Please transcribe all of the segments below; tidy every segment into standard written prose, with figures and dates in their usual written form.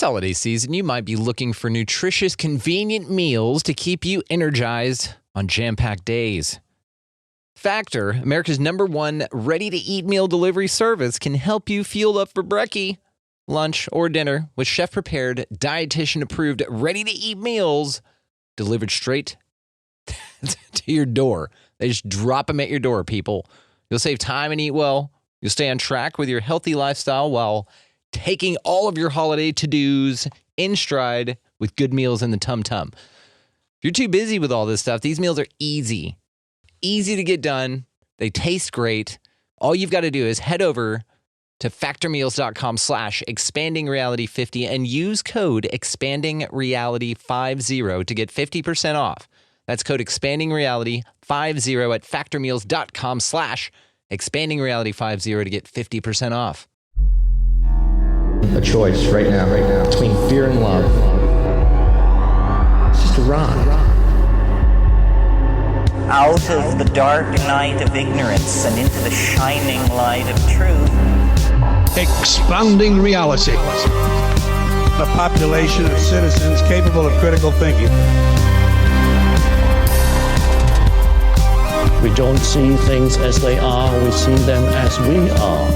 holiday season, you might be looking for nutritious, convenient meals to keep you energized on jam-packed days. Factor, America's #1 ready-to-eat meal delivery service, can help you fuel up for brekkie, lunch, or dinner with chef-prepared, dietitian-approved, ready-to-eat meals delivered straight to your door. They just drop them at your door, people. You'll save time and eat well. You'll stay on track with your healthy lifestyle while taking all of your holiday to-dos in stride with good meals in the tum-tum. If you're too busy with all this stuff, these meals are easy to get done. They taste great. All you've got to do is head over to factormeals.com/expandingreality50 and use code expandingreality50 to get 50% off. That's code expandingreality50 at factormeals.com/expandingreality50 to get 50% off. A choice right now, between fear and love. It's just a ride. Out of the dark night of ignorance and into the shining light of truth. Expanding reality. A population of citizens capable of critical thinking. We don't see things as they are, we see them as we are.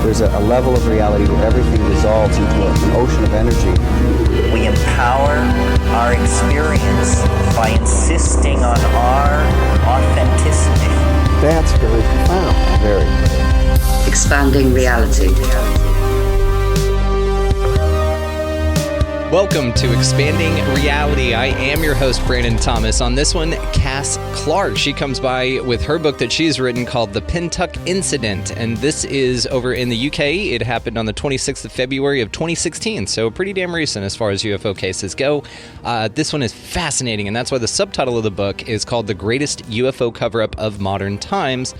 There's a level of reality where everything dissolves into an ocean of energy. We empower our experience by insisting on our authenticity. That's very profound. Very. Expanding reality. Welcome to Expanding Reality. I am your host, Brandon Thomas. On this one, Caz Clarke. She comes by with her book that she's written called The Pentyrch Incident, and this is over in the UK. It happened on the 26th of February of 2016, so pretty damn recent as far as UFO cases go. This one is fascinating, and that's why the subtitle of the book is called The Greatest UFO Cover-Up of Modern Times.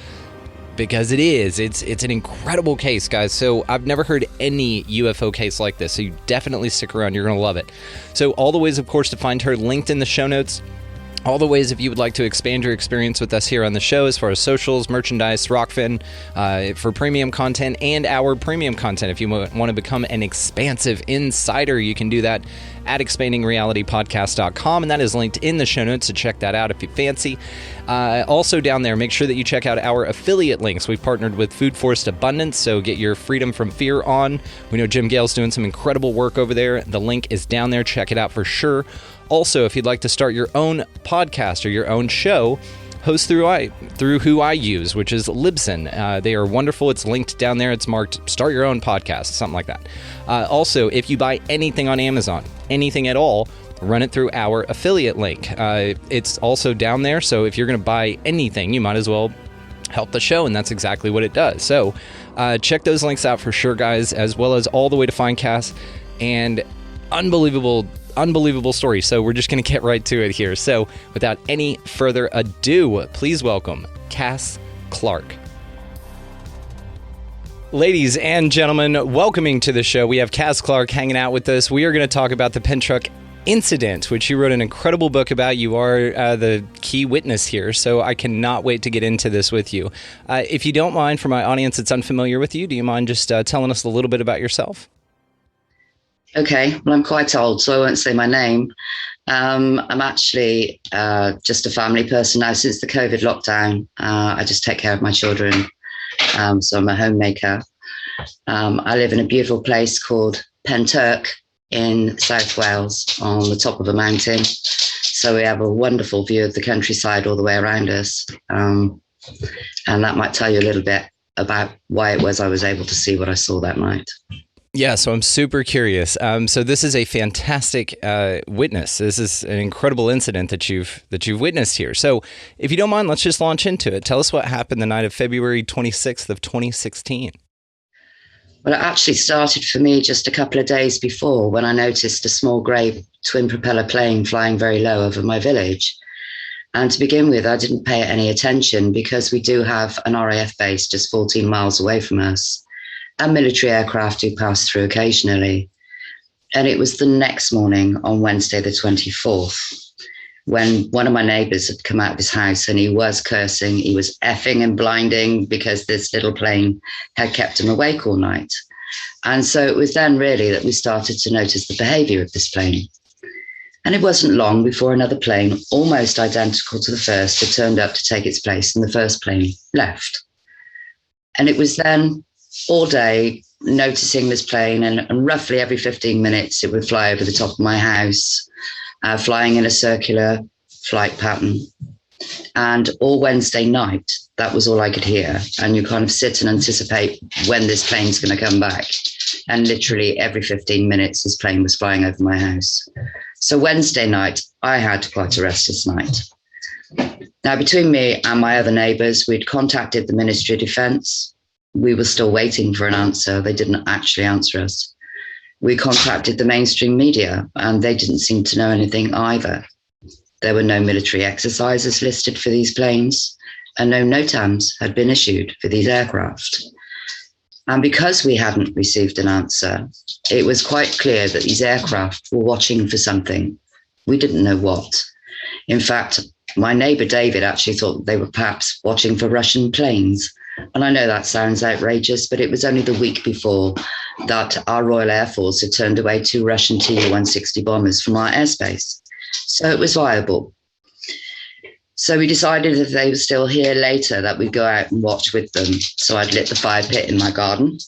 Because it is. It's an incredible case, guys. So I've never heard any UFO case like this. So you definitely stick around. You're going to love it. So all the ways, of course, to find her linked in the show notes. All the ways if you would like to expand your experience with us here on the show as far as socials, merchandise, Rockfin, for premium content, and our premium content. If you want to become an expansive insider, you can do that at expandingrealitypodcast.com, and that is linked in the show notes, so check that out if you fancy. Also down there, make sure that you check out our affiliate links. We've partnered with Food Forest Abundance, so get your freedom from fear on. We know Jim Gale's doing some incredible work over there. The link is down there. Check it out for sure. Also, if you'd like to start your own podcast or your own show, host through who I use, which is Libsyn. They are wonderful. It's linked down there. It's marked Start Your Own Podcast, something like that. Also, if you buy anything on Amazon, anything at all, run it through our affiliate link. It's also down there, so if you're going to buy anything, you might as well help the show, and that's exactly what it does. So check those links out for sure, guys, as well as all the way to find Caz, and unbelievable story. So we're just going to get right to it here. So without any further ado, please welcome Caz Clarke. Ladies and gentlemen, welcoming to the show, we have Caz Clarke hanging out with us. We are going to talk about the Pentyrch Incident, which you wrote an incredible book about. You are the key witness here, so I cannot wait to get into this with you. If you don't mind, for my audience that's unfamiliar with you, do you mind just telling us a little bit about yourself? Okay, well, I'm quite old, so I won't say my name. I'm actually just a family person now since the COVID lockdown. I just take care of my children, so I'm a homemaker. I live in a beautiful place called Pentyrch in South Wales on the top of a mountain. So we have a wonderful view of the countryside all the way around us. And that might tell you a little bit about why it was I was able to see what I saw that night. Yeah, so I'm super curious. So this is a fantastic witness. This is an incredible incident that you've witnessed here. So if you don't mind, let's just launch into it. Tell us what happened the night of February 26th of 2016. Well, it actually started for me just a couple of days before when I noticed a small grey twin propeller plane flying very low over my village. And to begin with, I didn't pay it any attention because we do have an RAF base just 14 miles away from us, and military aircraft do pass through occasionally. And it was the next morning on Wednesday, the 24th, when one of my neighbors had come out of his house and he was cursing, he was effing and blinding because this little plane had kept him awake all night. And so it was then really that we started to notice the behavior of this plane. And it wasn't long before another plane, almost identical to the first, had turned up to take its place, and the first plane left. And it was then all day noticing this plane, and roughly every 15 minutes it would fly over the top of my house, flying in a circular flight pattern. And all Wednesday night, that was all I could hear. And you kind of sit and anticipate when this plane's going to come back. And literally every 15 minutes, this plane was flying over my house. So Wednesday night, I had quite a restless night. Now, between me and my other neighbours, we'd contacted the Ministry of Defence. We were still waiting for an answer. They didn't actually answer us. We contacted the mainstream media, and they didn't seem to know anything either. There were no military exercises listed for these planes, and no NOTAMs had been issued for these aircraft. And because we hadn't received an answer, it was quite clear that these aircraft were watching for something. We didn't know what. In fact, my neighbour David actually thought they were perhaps watching for Russian planes. And I know that sounds outrageous, but it was only the week before that our Royal Air Force had turned away 2 Russian Tu-160 bombers from our airspace. So it was viable. So we decided if they were still here later that we'd go out and watch with them. So I'd lit the fire pit in my garden,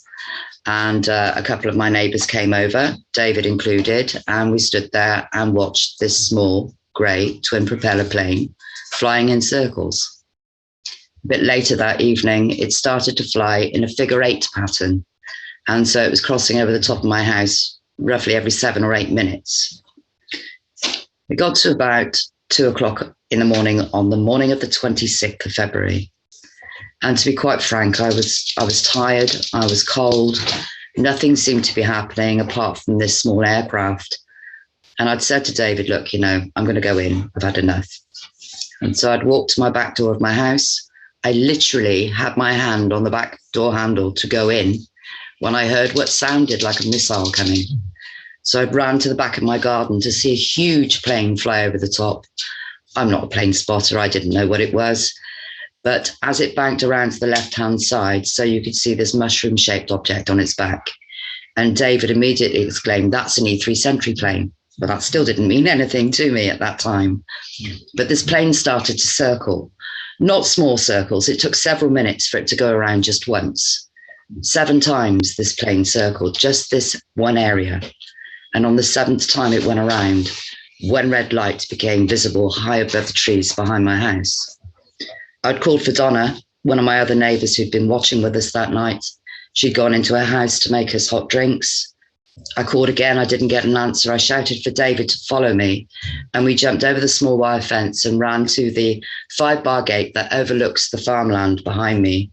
and a couple of my neighbours came over, David included, and we stood there and watched this small grey twin propeller plane flying in circles. A bit later that evening, it started to fly in a figure 8 pattern. And so it was crossing over the top of my house roughly every 7 or 8 minutes. It got to about 2 o'clock in the morning on the morning of the 26th of February. And to be quite frank, I was tired, I was cold, nothing seemed to be happening apart from this small aircraft. And I'd said to David, look, I'm going to go in, I've had enough. And so I'd walked to my back door of my house. I literally had my hand on the back door handle to go in when I heard what sounded like a missile coming. So I ran to the back of my garden to see a huge plane fly over the top. I'm not a plane spotter, I didn't know what it was. But as it banked around to the left-hand side, so you could see this mushroom-shaped object on its back. And David immediately exclaimed, that's an E3 Sentry plane. But that still didn't mean anything to me at that time. But this plane started to circle. Not small circles, it took several minutes for it to go around just once. 7 times this plane circled, just this one area. And on the 7th time it went around, one red light became visible high above the trees behind my house. I'd called for Donna, one of my other neighbours who'd been watching with us that night. She'd gone into her house to make us hot drinks. I called again, I didn't get an answer. I shouted for David to follow me, and we jumped over the small wire fence and ran to the 5-bar gate that overlooks the farmland behind me.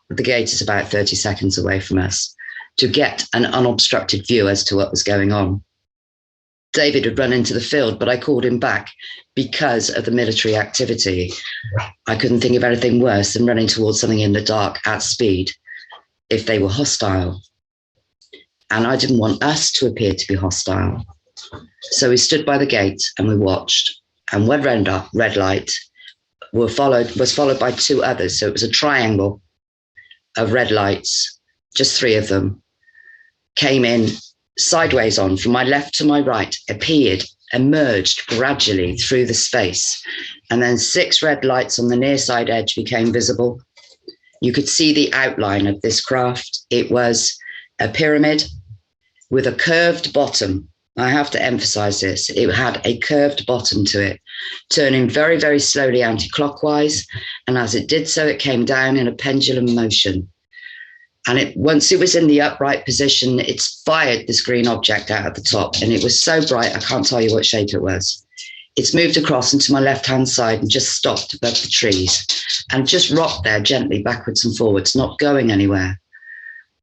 The gate is about 30 seconds away from us, to get an unobstructed view as to what was going on. David had run into the field, but I called him back because of the military activity. I couldn't think of anything worse than running towards something in the dark at speed if they were hostile. And I didn't want us to appear to be hostile. So we stood by the gate and we watched. And one red light was followed by 2 others. So it was a triangle of red lights, just 3 of them, came in sideways on from my left to my right, appeared, emerged gradually through the space. And then 6 red lights on the near side edge became visible. You could see the outline of this craft. It was a pyramid with a curved bottom. I have to emphasize this. It had a curved bottom to it, turning very, very slowly anti-clockwise. And as it did so, it came down in a pendulum motion. And once it was in the upright position, it fired this green object out at the top. And it was so bright, I can't tell you what shape it was. It's moved across into my left-hand side and just stopped above the trees and just rocked there gently backwards and forwards, not going anywhere.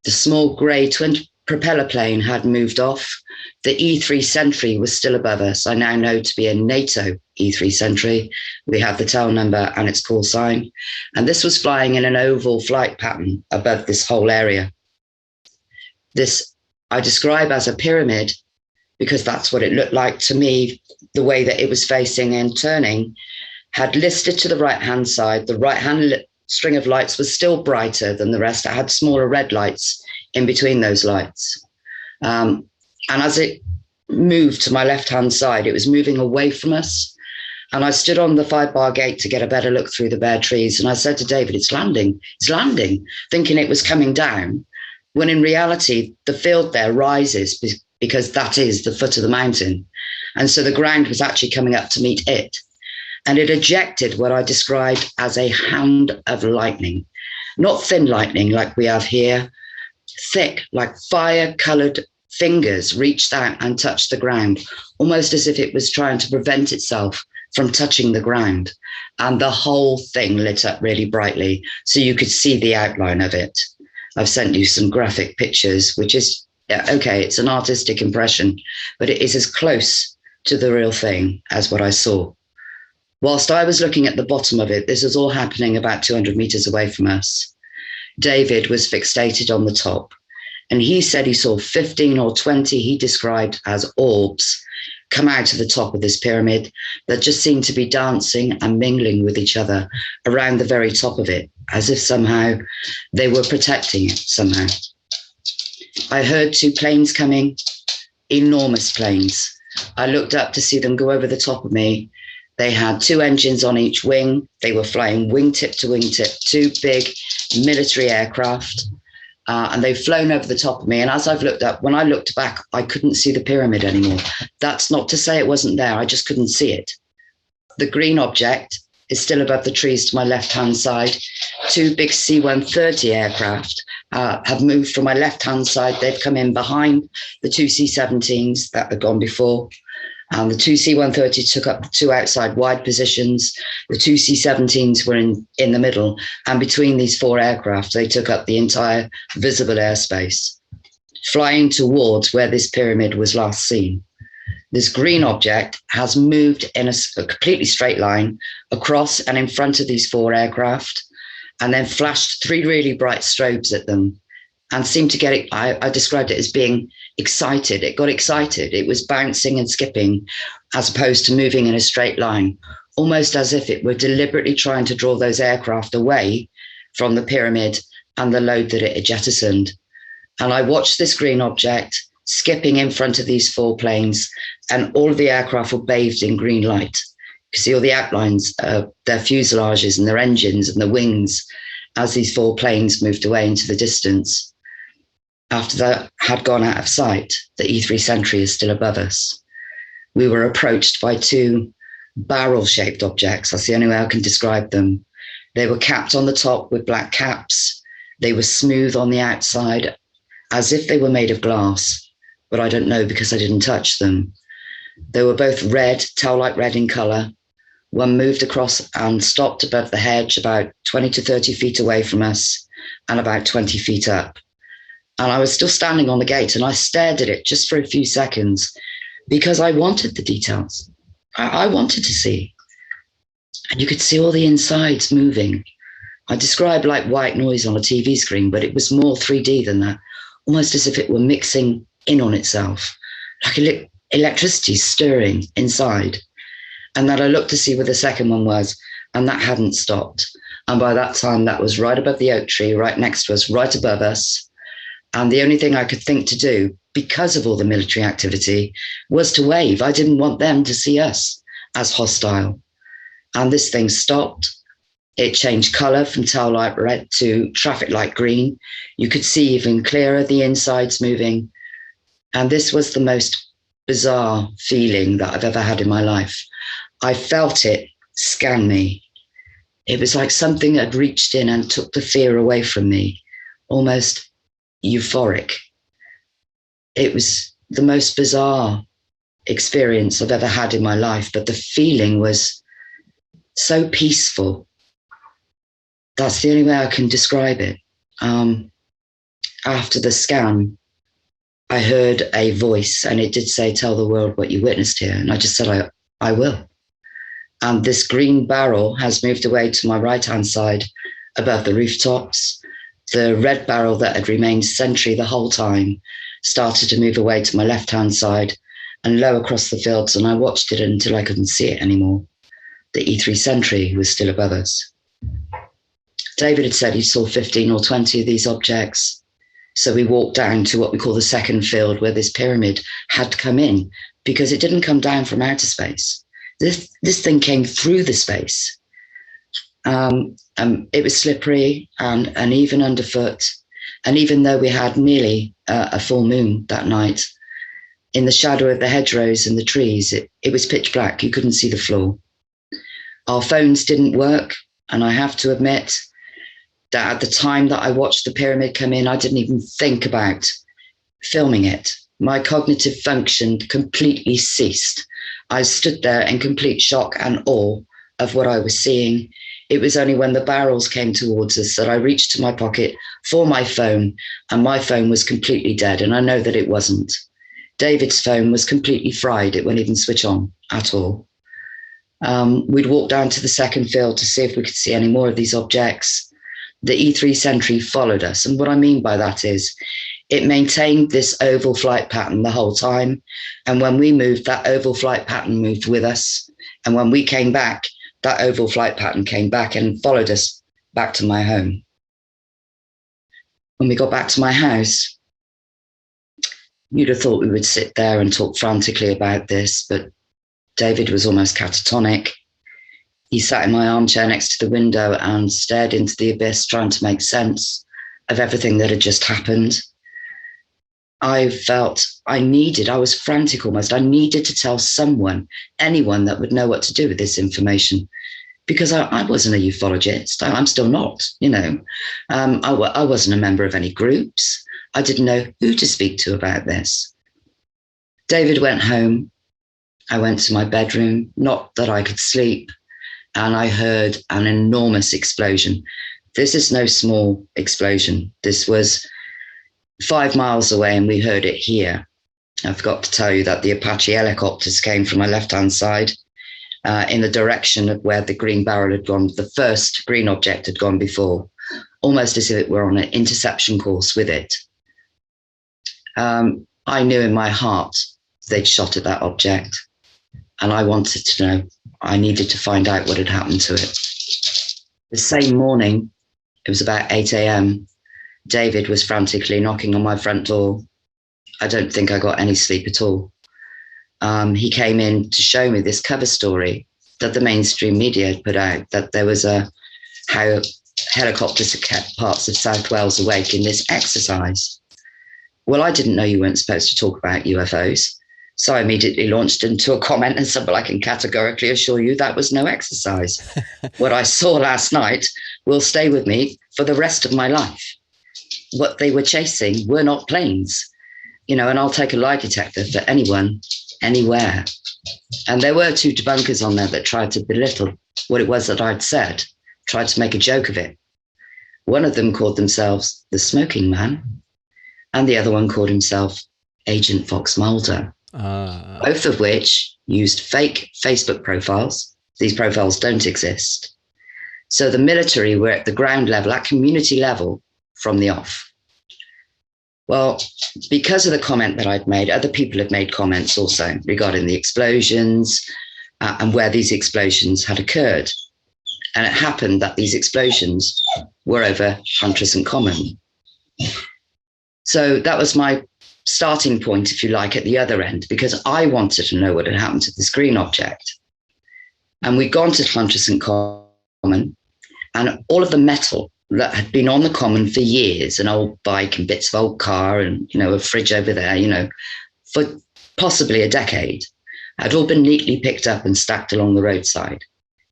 The small grey twin propeller plane had moved off. The E3 Sentry was still above us. I now know to be a NATO E3 Sentry. We have the tail number and its call sign. And this was flying in an oval flight pattern above this whole area. This I describe as a pyramid because that's what it looked like to me the way that it was facing and turning, had listed to the right-hand side. The right-hand string of lights was still brighter than the rest. It had smaller red lights in between those lights. And as it moved to my left-hand side, it was moving away from us. And I stood on the 5-bar gate to get a better look through the bare trees. And I said to David, it's landing, thinking it was coming down, when in reality, the field there rises because that is the foot of the mountain. And so the ground was actually coming up to meet it. And it ejected what I described as a hand of lightning, not thin lightning like we have here, thick, like fire-colored fingers reached out and touched the ground, almost as if it was trying to prevent itself from touching the ground. And the whole thing lit up really brightly, so you could see the outline of it. I've sent you some graphic pictures, which is, okay, it's an artistic impression, but it is as close to the real thing as what I saw. Whilst I was looking at the bottom of it, this was all happening about 200 meters away from us. David was fixated on the top, and he said he saw 15 or 20 he described as orbs come out of the top of this pyramid that just seemed to be dancing and mingling with each other around the very top of it, as if somehow they were protecting it somehow. I heard 2 planes coming, enormous planes. I looked up to see them go over the top of me. They had 2 engines on each wing. They were flying wingtip to wingtip, 2 big military aircraft. And they've flown over the top of me. And as I've looked up, when I looked back, I couldn't see the pyramid anymore. That's not to say it wasn't there. I just couldn't see it. The green object is still above the trees to my left-hand side. 2 big C-130 aircraft have moved from my left-hand side. They've come in behind the 2 C-17s that had gone before. And the 2 C-130 took up the 2 outside wide positions. The 2 C-17s were in the middle. And between these 4 aircraft, they took up the entire visible airspace, flying towards where this pyramid was last seen. This green object has moved in a completely straight line across and in front of these 4 aircraft, and then flashed 3 really bright strobes at them and seemed to get it. I described it as being excited. It got excited. It was bouncing and skipping as opposed to moving in a straight line, almost as if it were deliberately trying to draw those aircraft away from the pyramid and the load that it had jettisoned. And I watched this green object skipping in front of these 4 planes, and all of the aircraft were bathed in green light. You see all the outlines of their fuselages and their engines and the wings as these 4 planes moved away into the distance. After that had gone out of sight, the E3 Sentry is still above us. We were approached by 2 barrel-shaped objects. That's the only way I can describe them. They were capped on the top with black caps. They were smooth on the outside, as if they were made of glass, but I don't know because I didn't touch them. They were both red, towel-like red in colour. One moved across and stopped above the hedge about 20 to 30 feet away from us and about 20 feet up. And I was still standing on the gate, and I stared at it just for a few seconds because I wanted the details. I wanted to see. And you could see all the insides moving. I described like white noise on a TV screen, but it was more 3D than that, almost as if it were mixing in on itself, like electricity stirring inside. And then I looked to see where the second one was, and that hadn't stopped. And by that time, that was right above the oak tree, right next to us, right above us. And the only thing I could think to do, because of all the military activity, was to wave. I didn't want them to see us as hostile. And this thing stopped. It changed colour from towel light red to traffic light green. You could see even clearer the insides moving. And this was the most bizarre feeling that I've ever had in my life. I felt it scan me. It was like something had reached in and took the fear away from me, almost euphoric. It was the most bizarre experience I've ever had in my life, but the feeling was so peaceful. That's the only way I can describe it. After the scan, I heard a voice, and it did say, "Tell the world what you witnessed here." And I just said, I will. And this green barrel has moved away to my right-hand side above the rooftops. The red barrel that had remained sentry the whole time started to move away to my left-hand side and low across the fields, and I watched it until I couldn't see it anymore. The E3 sentry was still above us. David had said he saw 15 or 20 of these objects. So we walked down to what we call the second field, where this pyramid had come in, because it didn't come down from outer space. This thing came through the space. It was slippery and even underfoot. And even though we had nearly a full moon that night, in the shadow of the hedgerows and the trees, it was pitch black. You couldn't see the floor. Our phones didn't work. And I have to admit that at the time that I watched the pyramid come in, I didn't even think about filming it. My cognitive function completely ceased. I stood there in complete shock and awe of what I was seeing. It was only when the barrels came towards us that I reached to my pocket for my phone, and my phone was completely dead. And I know that it wasn't. David's phone was completely fried. It wouldn't even switch on at all. We'd walk down to the second field to see if we could see any more of these objects. The E3 sentry followed us. And what I mean by that is it maintained this oval flight pattern the whole time. And when we moved, that oval flight pattern moved with us. And when we came back, that oval flight pattern came back and followed us back to my home. When we got back to my house, you'd have thought we would sit there and talk frantically about this, but David was almost catatonic. He sat in my armchair next to the window and stared into the abyss, trying to make sense of everything that had just happened. I felt I was frantic almost. I needed to tell someone, anyone that would know what to do with this information, because I wasn't a ufologist. I'm still not, I wasn't a member of any groups. I didn't know who to speak to about this. David went home. I went to my bedroom, not that I could sleep, and I heard an enormous explosion. This is no small explosion. This was 5 miles away, and we heard it here. I forgot to tell you that the Apache helicopters came from my left-hand side in the direction of where the green barrel had gone. The first green object had gone before, almost as if it were on an interception course with it. I knew in my heart they'd shot at that object, and I wanted to know. I needed to find out what had happened to it. The same morning, it was about 8 a.m., David was frantically knocking on my front door. I don't think I got any sleep at all. He came in to show me this cover story that the mainstream media had put out, that there was how helicopters had kept parts of South Wales awake in this exercise. Well, I didn't know you weren't supposed to talk about UFOs. So I immediately launched into a comment and said, well, I can categorically assure you that was no exercise. What I saw last night will stay with me for the rest of my life. What they were chasing were not planes, and I'll take a lie detector for anyone, anywhere. And there were 2 debunkers on there that tried to belittle what it was that I'd said, tried to make a joke of it. One of them called themselves the Smoking Man, and the other one called himself Agent Fox Mulder. Both of which used fake Facebook profiles. These profiles don't exist. So the military were at the ground level, at community level, from the off. Well, because of the comment that I'd made, other people had made comments also regarding the explosions and where these explosions had occurred. And it happened that these explosions were over Hunterston Common. So that was my starting point, if you like, at the other end, because I wanted to know what had happened to this green object. And we'd gone to Hunterston Common, and all of the metal that had been on the common for years, an old bike and bits of old car and, a fridge over there, for possibly a decade, had all been neatly picked up and stacked along the roadside.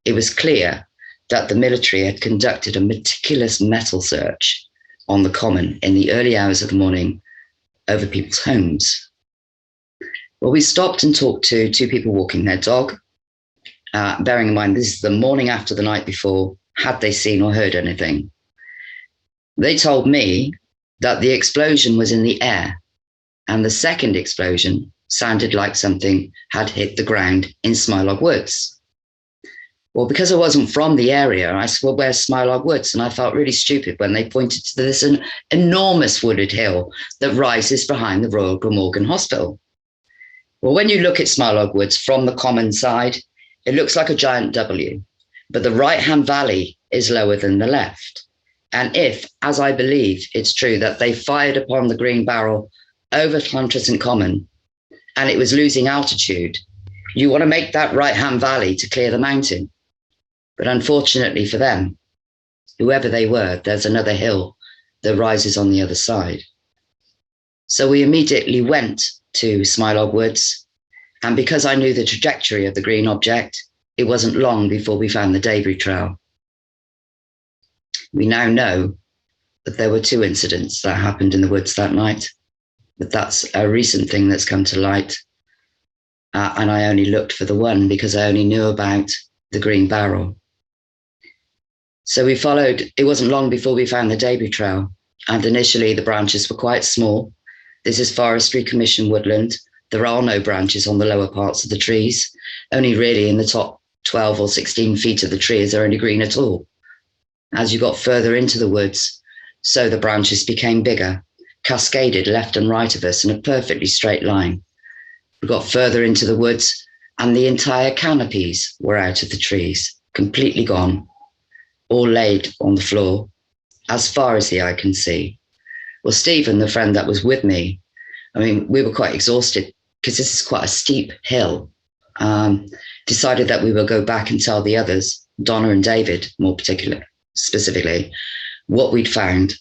It was clear that the military had conducted a meticulous metal search on the common in the early hours of the morning over people's homes. Well, we stopped and talked to 2 people walking their dog, bearing in mind this is the morning after the night before. Had they seen or heard anything? They told me that the explosion was in the air, and the second explosion sounded like something had hit the ground in Smilog Woods. Well, because I wasn't from the area, I said, well, where's Smilog Woods? And I felt really stupid when they pointed to this enormous wooded hill that rises behind the Royal Glamorgan Hospital. Well, when you look at Smilog Woods from the common side, it looks like a giant W, but the right-hand valley is lower than the left. And if, as I believe, it's true that they fired upon the Green Barrel over Llantrisant Common and it was losing altitude, you want to make that right-hand valley to clear the mountain. But unfortunately for them, whoever they were, there's another hill that rises on the other side. So we immediately went to Smilog Woods, and because I knew the trajectory of the green object, it wasn't long before we found the debris trail. We now know that there were 2 incidents that happened in the woods that night, but that's a recent thing that's come to light. And I only looked for the one because I only knew about the Green Barrel. So we followed, it wasn't long before we found the debris trail. And initially the branches were quite small. This is Forestry Commission woodland. There are no branches on the lower parts of the trees. Only really in the top 12 or 16 feet of the tree is there any green at all. As you got further into the woods, so the branches became bigger, cascaded left and right of us in a perfectly straight line. We got further into the woods and the entire canopies were out of the trees, completely gone, all laid on the floor, as far as the eye can see. Well, Stephen, the friend that was with me, I mean, we were quite exhausted because this is quite a steep hill. Decided that we would go back and tell the others, Donna and David, more specifically, what we'd found.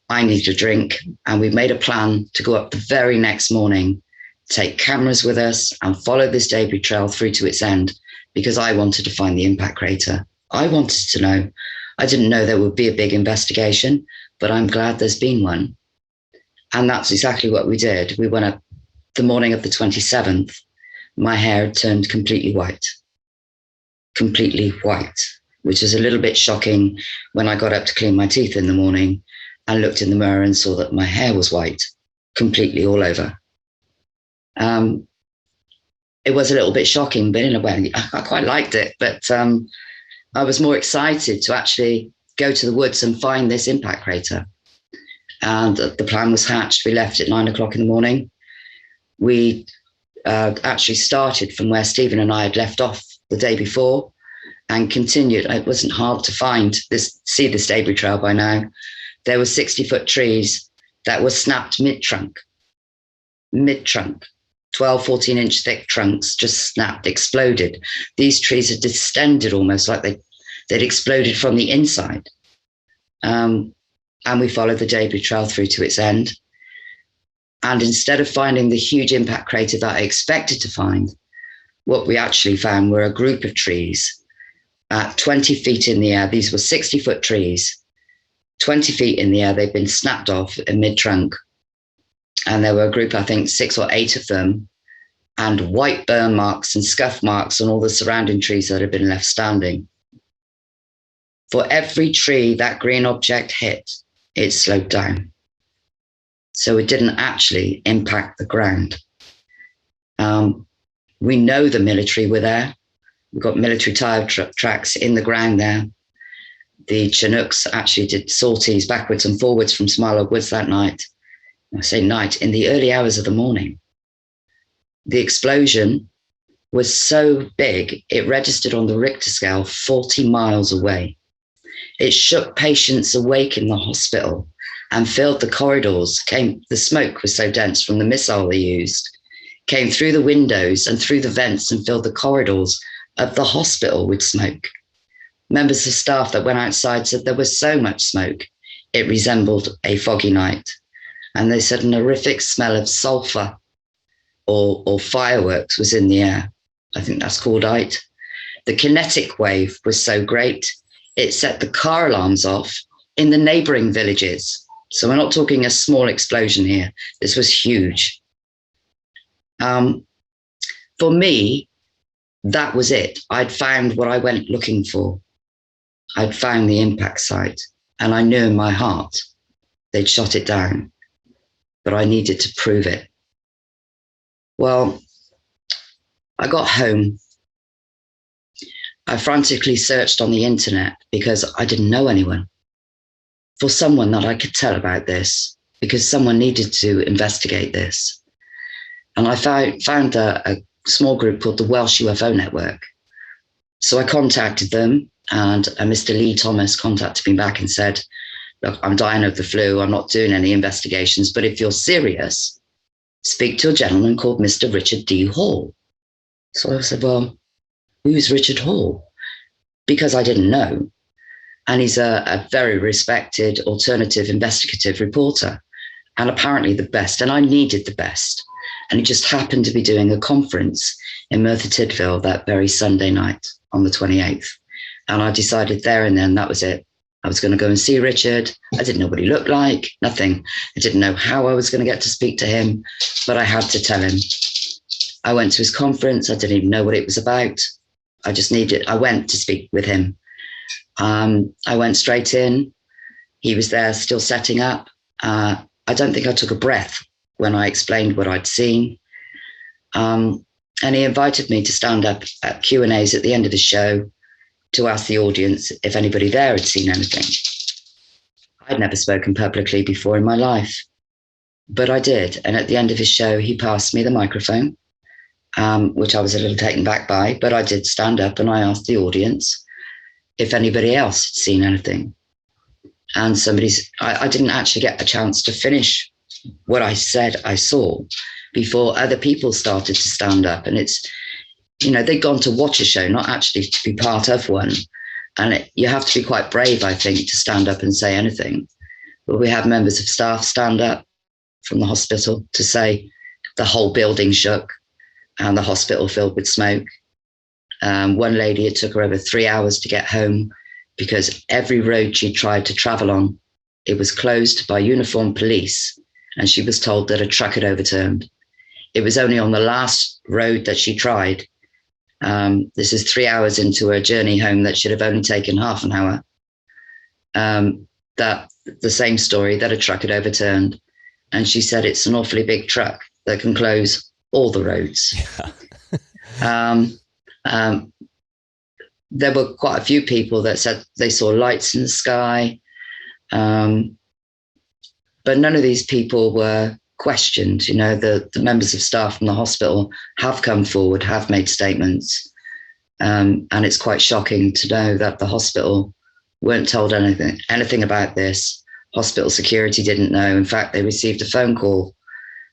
I needed a drink, and we made a plan to go up the very next morning, take cameras with us and follow this debris trail through to its end, because I wanted to find the impact crater. I wanted to know. I didn't know there would be a big investigation, but I'm glad there's been one. And that's exactly what we did. We went up the morning of the 27th. My hair had turned completely white, which is a little bit shocking when I got up to clean my teeth in the morning and looked in the mirror and saw that my hair was white, completely all over. It was a little bit shocking, but in a way, I quite liked it. But I was more excited to actually go to the woods and find this impact crater. And the plan was hatched. We left at 9 o'clock in the morning. We actually started from where Stephen and I had left off the day before and continued. It wasn't hard to see this debris trail by now. There were 60-foot trees that were snapped mid-trunk, 12, 14-inch thick trunks just snapped, exploded. These trees had distended almost like they'd exploded from the inside. And we followed the debris trail through to its end. And instead of finding the huge impact crater that I expected to find, what we actually found were a group of trees at 20 feet in the air. These were 60-foot trees, 20 feet in the air. They'd been snapped off in mid-trunk. And there were a group, I think 6 or 8 of them, and white burn marks and scuff marks on all the surrounding trees that had been left standing. For every tree that green object hit, it slowed down. So it didn't actually impact the ground. We know the military were there. We've got military tire tracks in the ground there. The Chinooks actually did sorties backwards and forwards from Smilog Woods that night. I say night, in the early hours of the morning. The explosion was so big, it registered on the Richter scale 40 miles away. It shook patients awake in the hospital and filled the corridors. The smoke was so dense from the missile they used, came through the windows and through the vents and filled the corridors of the hospital with smoke. Members of staff that went outside said there was so much smoke, it resembled a foggy night. And they said an horrific smell of sulfur or fireworks was in the air. I think that's cordite. The kinetic wave was so great, it set the car alarms off in the neighboring villages. So we're not talking a small explosion here. This was huge. For me, that was it. I'd found what I went looking for. I'd found the impact site, and I knew in my heart they'd shot it down, but I needed to prove it. Well, I got home. I frantically searched on the internet because I didn't know anyone, for someone that I could tell about this, because someone needed to investigate this. And I found a small group called the Welsh UFO Network. So I contacted them, and Mr. Lee Thomas contacted me back and said, look, I'm dying of the flu. I'm not doing any investigations, but if you're serious, speak to a gentleman called Mr. Richard D. Hall. So I said, well, who's Richard Hall? Because I didn't know. And he's a very respected alternative investigative reporter, and apparently the best. And I needed the best. And he just happened to be doing a conference in Merthyr Tydfil that very Sunday night on the 28th. And I decided there and then that was it. I was going to go and see Richard. I didn't know what he looked like, nothing. I didn't know how I was going to get to speak to him, but I had to tell him. I went to his conference. I didn't even know what it was about. I went to speak with him. I went straight in. He was there still setting up. I don't think I took a breath when I explained what I'd seen. And he invited me to stand up at Q&As at the end of the show to ask the audience if anybody there had seen anything. I'd never spoken publicly before in my life, but I did. And at the end of his show, he passed me the microphone, which I was a little taken back by, but I did stand up and I asked the audience if anybody else had seen anything. And I didn't actually get a chance to finish what I said I saw before other people started to stand up. And it's, they'd gone to watch a show, not actually to be part of one. And you have to be quite brave, I think, to stand up and say anything. But we had members of staff stand up from the hospital to say the whole building shook and the hospital filled with smoke. One lady, it took her over 3 hours to get home because every road she tried to travel on, it was closed by uniformed police, and she was told that a truck had overturned. It was only on the last road that she tried. This is 3 hours into her journey home that should have only taken half an hour. That the same story, that a truck had overturned. And she said it's an awfully big truck that can close all the roads. There were quite a few people that said they saw lights in the sky. But none of these people were questioned. The members of staff from the hospital have come forward, have made statements. And it's quite shocking to know that the hospital weren't told anything about this. Hospital security didn't know. In fact, they received a phone call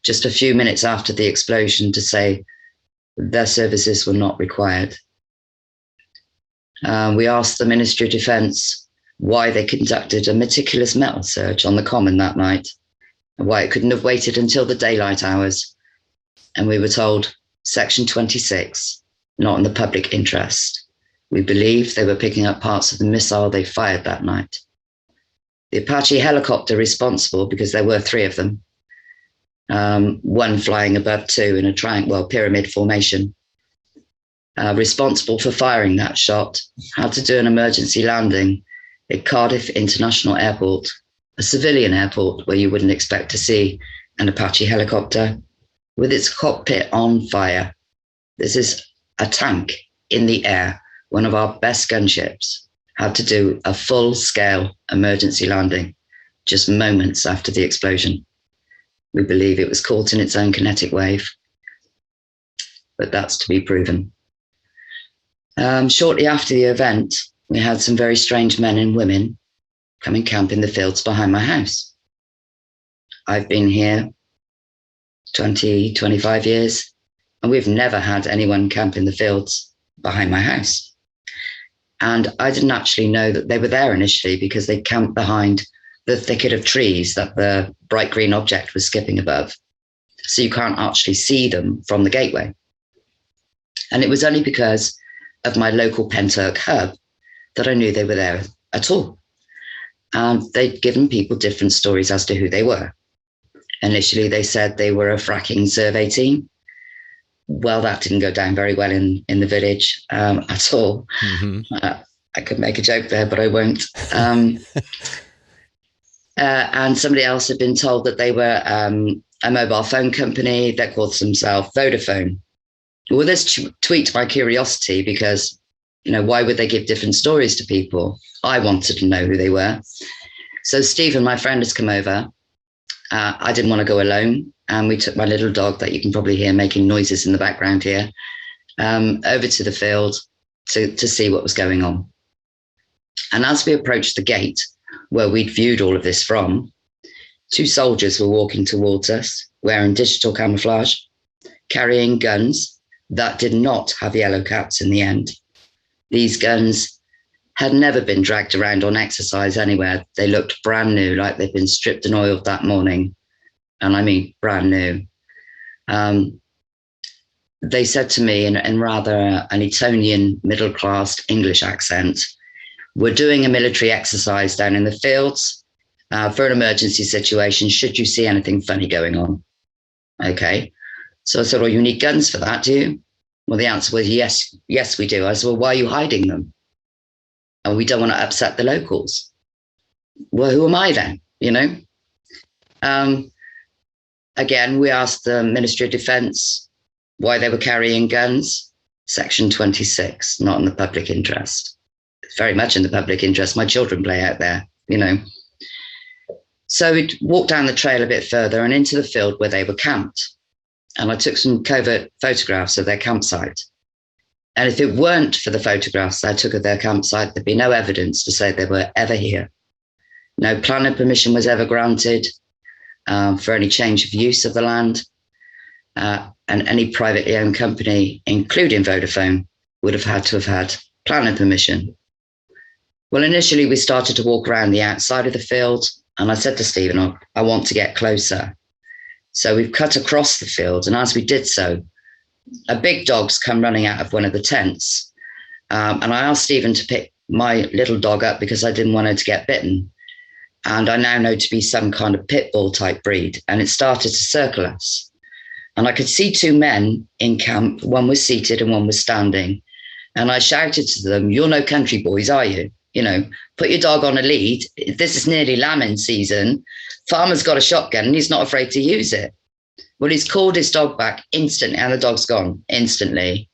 just a few minutes after the explosion to say their services were not required. We asked the Ministry of Defence why they conducted a meticulous metal search on the common that night, and why it couldn't have waited until the daylight hours. And we were told, Section 26, not in the public interest. We believe they were picking up parts of the missile they fired that night. The Apache helicopter responsible, because there were 3 of them, one flying above 2 in a pyramid formation, responsible for firing that shot, had to do an emergency landing at Cardiff International Airport, a civilian airport where you wouldn't expect to see an Apache helicopter with its cockpit on fire. This is a tank in the air. One of our best gunships had to do a full-scale emergency landing just moments after the explosion. We believe it was caught in its own kinetic wave, but that's to be proven. Shortly after the event, we had some very strange men and women come and camp in the fields behind my house. I've been here 25 years, and we've never had anyone camp in the fields behind my house. And I didn't actually know that they were there initially because they camped behind the thicket of trees that the bright green object was skipping above. So you can't actually see them from the gateway. And it was only because of my local Pentyrch hub that I knew they were there at all. And they'd given people different stories as to who they were. Initially, they said they were a fracking survey team. Well, that didn't go down very well in the village at all. Mm-hmm. I could make a joke there, but I won't. And somebody else had been told that they were a mobile phone company that called themselves Vodafone. Well, this tweaked my curiosity because, why would they give different stories to people? I wanted to know who they were. So Stephen, my friend, has come over I didn't want to go alone, and we took my little dog that you can probably hear making noises in the background here, over to the field to see what was going on. And as we approached the gate where we'd viewed all of this from, 2 soldiers were walking towards us, wearing digital camouflage, carrying guns that did not have yellow caps in the end. These guns had never been dragged around on exercise anywhere. They looked brand new, like they'd been stripped and oiled that morning. And I mean, brand new. They said to me in rather an Etonian middle-class English accent, "We're doing a military exercise down in the fields for an emergency situation. Should you see anything funny going on?" Okay. So I said, "Well, you need guns for that, do you?" Well, the answer was yes, we do. I said, "Well, why are you hiding them?" "And we don't want to upset the locals." Well, who am I then? You know? Again, we asked the Ministry of Defence why they were carrying guns. Section 26, not in the public interest. It's very much in the public interest. My children play out there, you know. So we walked down the trail a bit further and into the field where they were camped. And I took some covert photographs of their campsite. And if it weren't for the photographs I took of their campsite, there'd be no evidence to say they were ever here. No planning permission was ever granted for any change of use of the land. And any privately owned company, including Vodafone, would have had planning permission. Well, initially we started to walk around the outside of the field, and I said to Stephen, I want to get closer. So we've cut across the field, and as we did so, a big dog's come running out of one of the tents. And I asked Stephen to pick my little dog up because I didn't want her to get bitten. And I now know to be some kind of pit bull type breed. And it started to circle us. And I could see 2 men in camp. One was seated and one was standing. And I shouted to them, "You're no country boys, are you? You know, put your dog on a lead. This is nearly lambing season. Farmer's got a shotgun and he's not afraid to use it." Well, he's called his dog back instantly and the dog's gone instantly.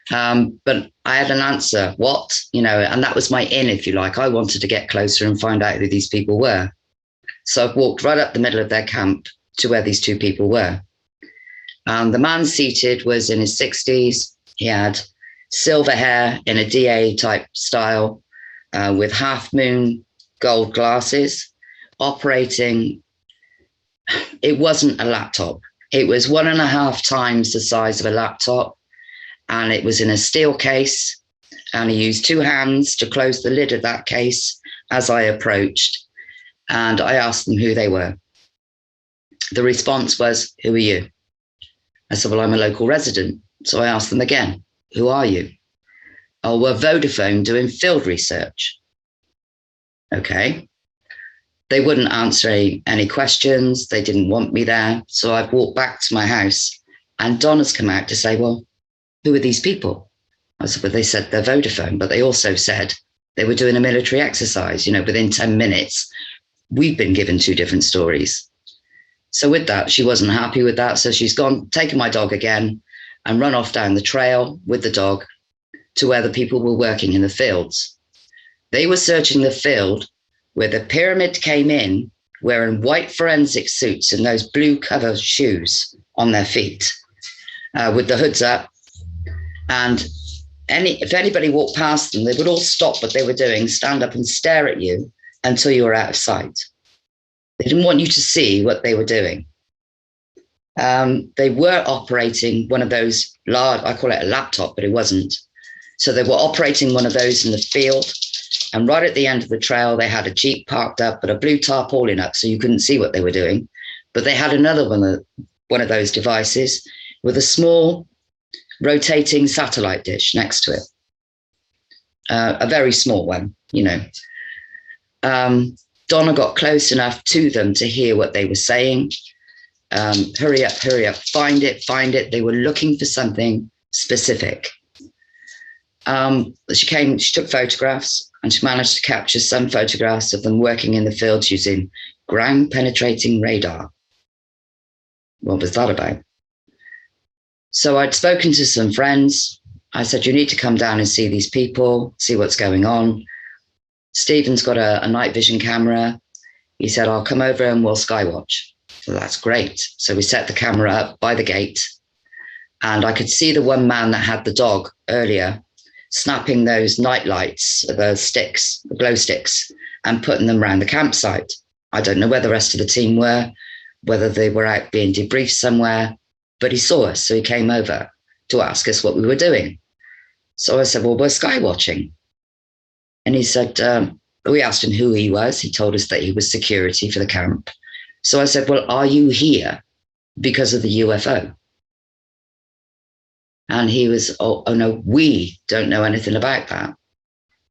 But I had an answer, what? You know, and that was my in, if you like. I wanted to get closer and find out who these people were. So I've walked right up the middle of their camp to where these 2 people were. The man seated was in his 60s. He had silver hair in a DA type style with half moon gold glasses, operating. It wasn't a laptop. It was 1.5 times the size of a laptop. And it was in a steel case. And he used 2 hands to close the lid of that case as I approached. And I asked them who they were. The response was, "Who are you?" I said, "Well, I'm a local resident." So I asked them again, "Who are you?" "Oh, we're Vodafone doing field research." Okay. They wouldn't answer any questions. They didn't want me there. So I've walked back to my house and Donna's come out to say, "Well, who are these people?" I said, "Well, they said they're Vodafone, but they also said they were doing a military exercise. You know, within 10 minutes, we've been given 2 different stories." So with that, she wasn't happy with that. So she's gone, taken my dog again and run off down the trail with the dog to where the people were working in the fields. They were searching the field where the pyramid came in, wearing white forensic suits and those blue cover shoes on their feet with the hoods up. And if anybody walked past them, they would all stop what they were doing, stand up and stare at you until you were out of sight. They didn't want you to see what they were doing. They were operating one of those large, I call it a laptop, but it wasn't. So they were operating one of those in the field. And right at the end of the trail, they had a Jeep parked up, but a blue tarpaulin up, so you couldn't see what they were doing. But they had another one of those devices with a small rotating satellite dish next to it. A very small one, you know. Donna got close enough to them to hear what they were saying. Hurry up, find it. They were looking for something specific. She took photographs and she managed to capture some photographs of them working in the fields using ground penetrating radar. What was that about? So I'd spoken to some friends. I said, "You need to come down and see these people, see what's going on." Stephen's got a night vision camera. He said, "I'll come over and we'll skywatch." So that's great. So we set the camera up by the gate, and I could see the one man that had the dog earlier snapping those night lights, the sticks, the glow sticks, and putting them around the campsite. I don't know where the rest of the team were, whether they were out being debriefed somewhere, but he saw us. So he came over to ask us what we were doing. So I said, well, we're sky watching. And he said, we asked him who he was. He told us that he was security for the camp. So I said, well, are you here because of the UFO? And he was, oh no, we don't know anything about that.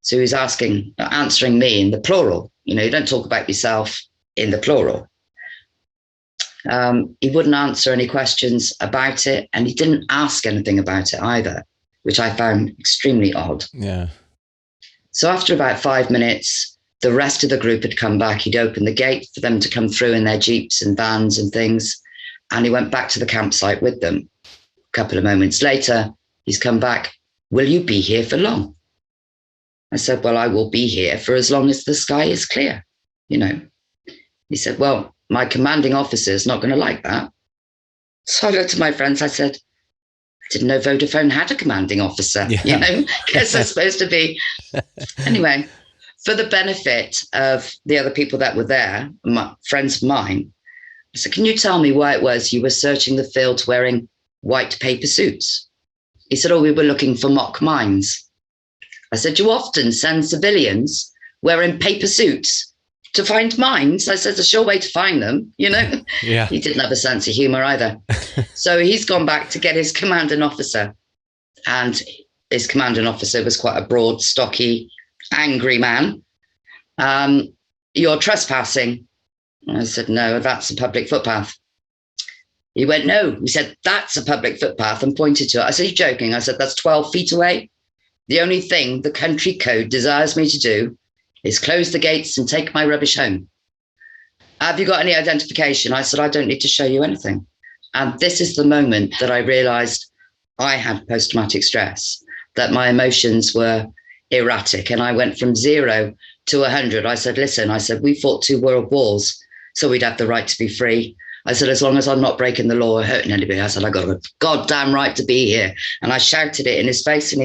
So he was answering me in the plural. You don't talk about yourself in the plural. He wouldn't answer any questions about it, and he didn't ask anything about it either, which I found extremely odd. Yeah. So after about 5 minutes, the rest of the group had come back. He'd opened the gate for them to come through in their jeeps and vans and things, and he went back to the campsite with them. A couple of moments later, he's come back. Will you be here for long? I said, well, I will be here for as long as the sky is clear. He said, well, my commanding officer is not going to like that. So I looked at my friends. I said, I didn't know Vodafone had a commanding officer, because they're supposed to be. Anyway, for the benefit of the other people that were there, friends of mine, I said, can you tell me why it was you were searching the fields wearing white paper suits? He said, oh, we were looking for mock mines. I said, you often send civilians wearing paper suits to find mines. I said, it's a sure way to find them, Yeah. He didn't have a sense of humor either. So he's gone back to get his commanding officer. And his commanding officer was quite a broad, stocky, angry man. You're trespassing. I said, no, that's a public footpath. He went, no. He said, that's a public footpath, and pointed to it. I said, you're joking. I said, that's 12 feet away. The only thing the country code desires me to do is close the gates and take my rubbish home. Have you got any identification? I said, I don't need to show you anything. And this is the moment that I realized I had post-traumatic stress, that my emotions were erratic. And I went from 0 to 100. I said, listen, we fought 2 world wars, so we'd have the right to be free. I said, as long as I'm not breaking the law or hurting anybody, I said, I got a goddamn right to be here. And I shouted it in his face, and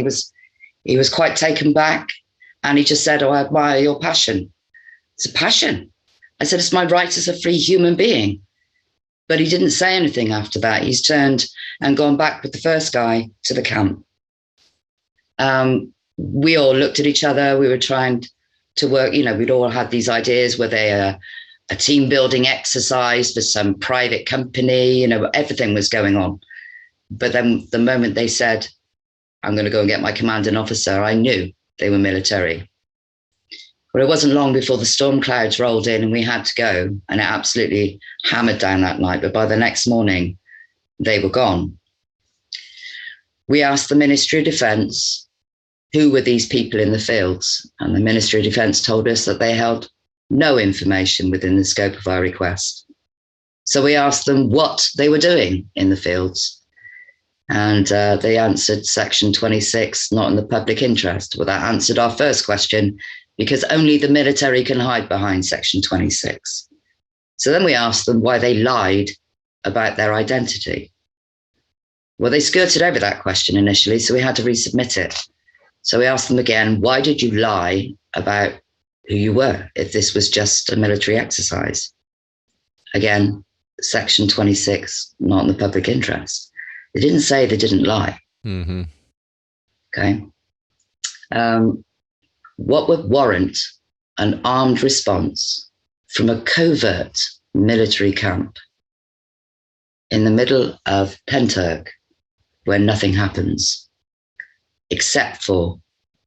he was quite taken back. And he just said, oh, I admire your passion. It's a passion. I said, it's my right as a free human being. But he didn't say anything after that. He's turned and gone back with the first guy to the camp. We all looked at each other. We were trying to work, we'd all had these ideas, were they a team building exercise for some private company, everything was going on. But then the moment they said, I'm going to go and get my commanding officer, I knew they were military. But it wasn't long before the storm clouds rolled in and we had to go, and it absolutely hammered down that night. But by the next morning, they were gone. We asked the Ministry of Defence, who were these people in the fields? And the Ministry of Defence told us that they held no information within the scope of our request. So we asked them what they were doing in the fields. And they answered Section 26, not in the public interest. Well, that answered our first question, because only the military can hide behind Section 26. So then we asked them why they lied about their identity. Well, they skirted over that question initially, so we had to resubmit it. So we asked them again, why did you lie about who you were if this was just a military exercise? Again, Section 26, not in the public interest. They didn't say they didn't lie. Mm-hmm. Okay. What would warrant an armed response from a covert military camp in the middle of Pentyrch, where nothing happens, except for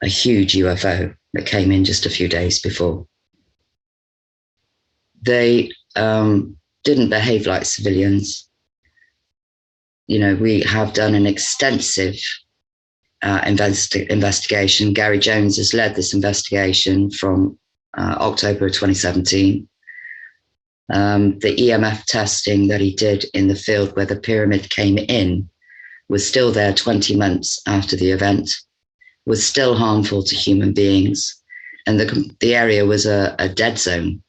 a huge UFO that came in just a few days before? They didn't behave like civilians. We have done an extensive investigation. Gary Jones has led this investigation from October of 2017. The EMF testing that he did in the field where the pyramid came in was still there 20 months after the event, was still harmful to human beings, and the area was a dead zone.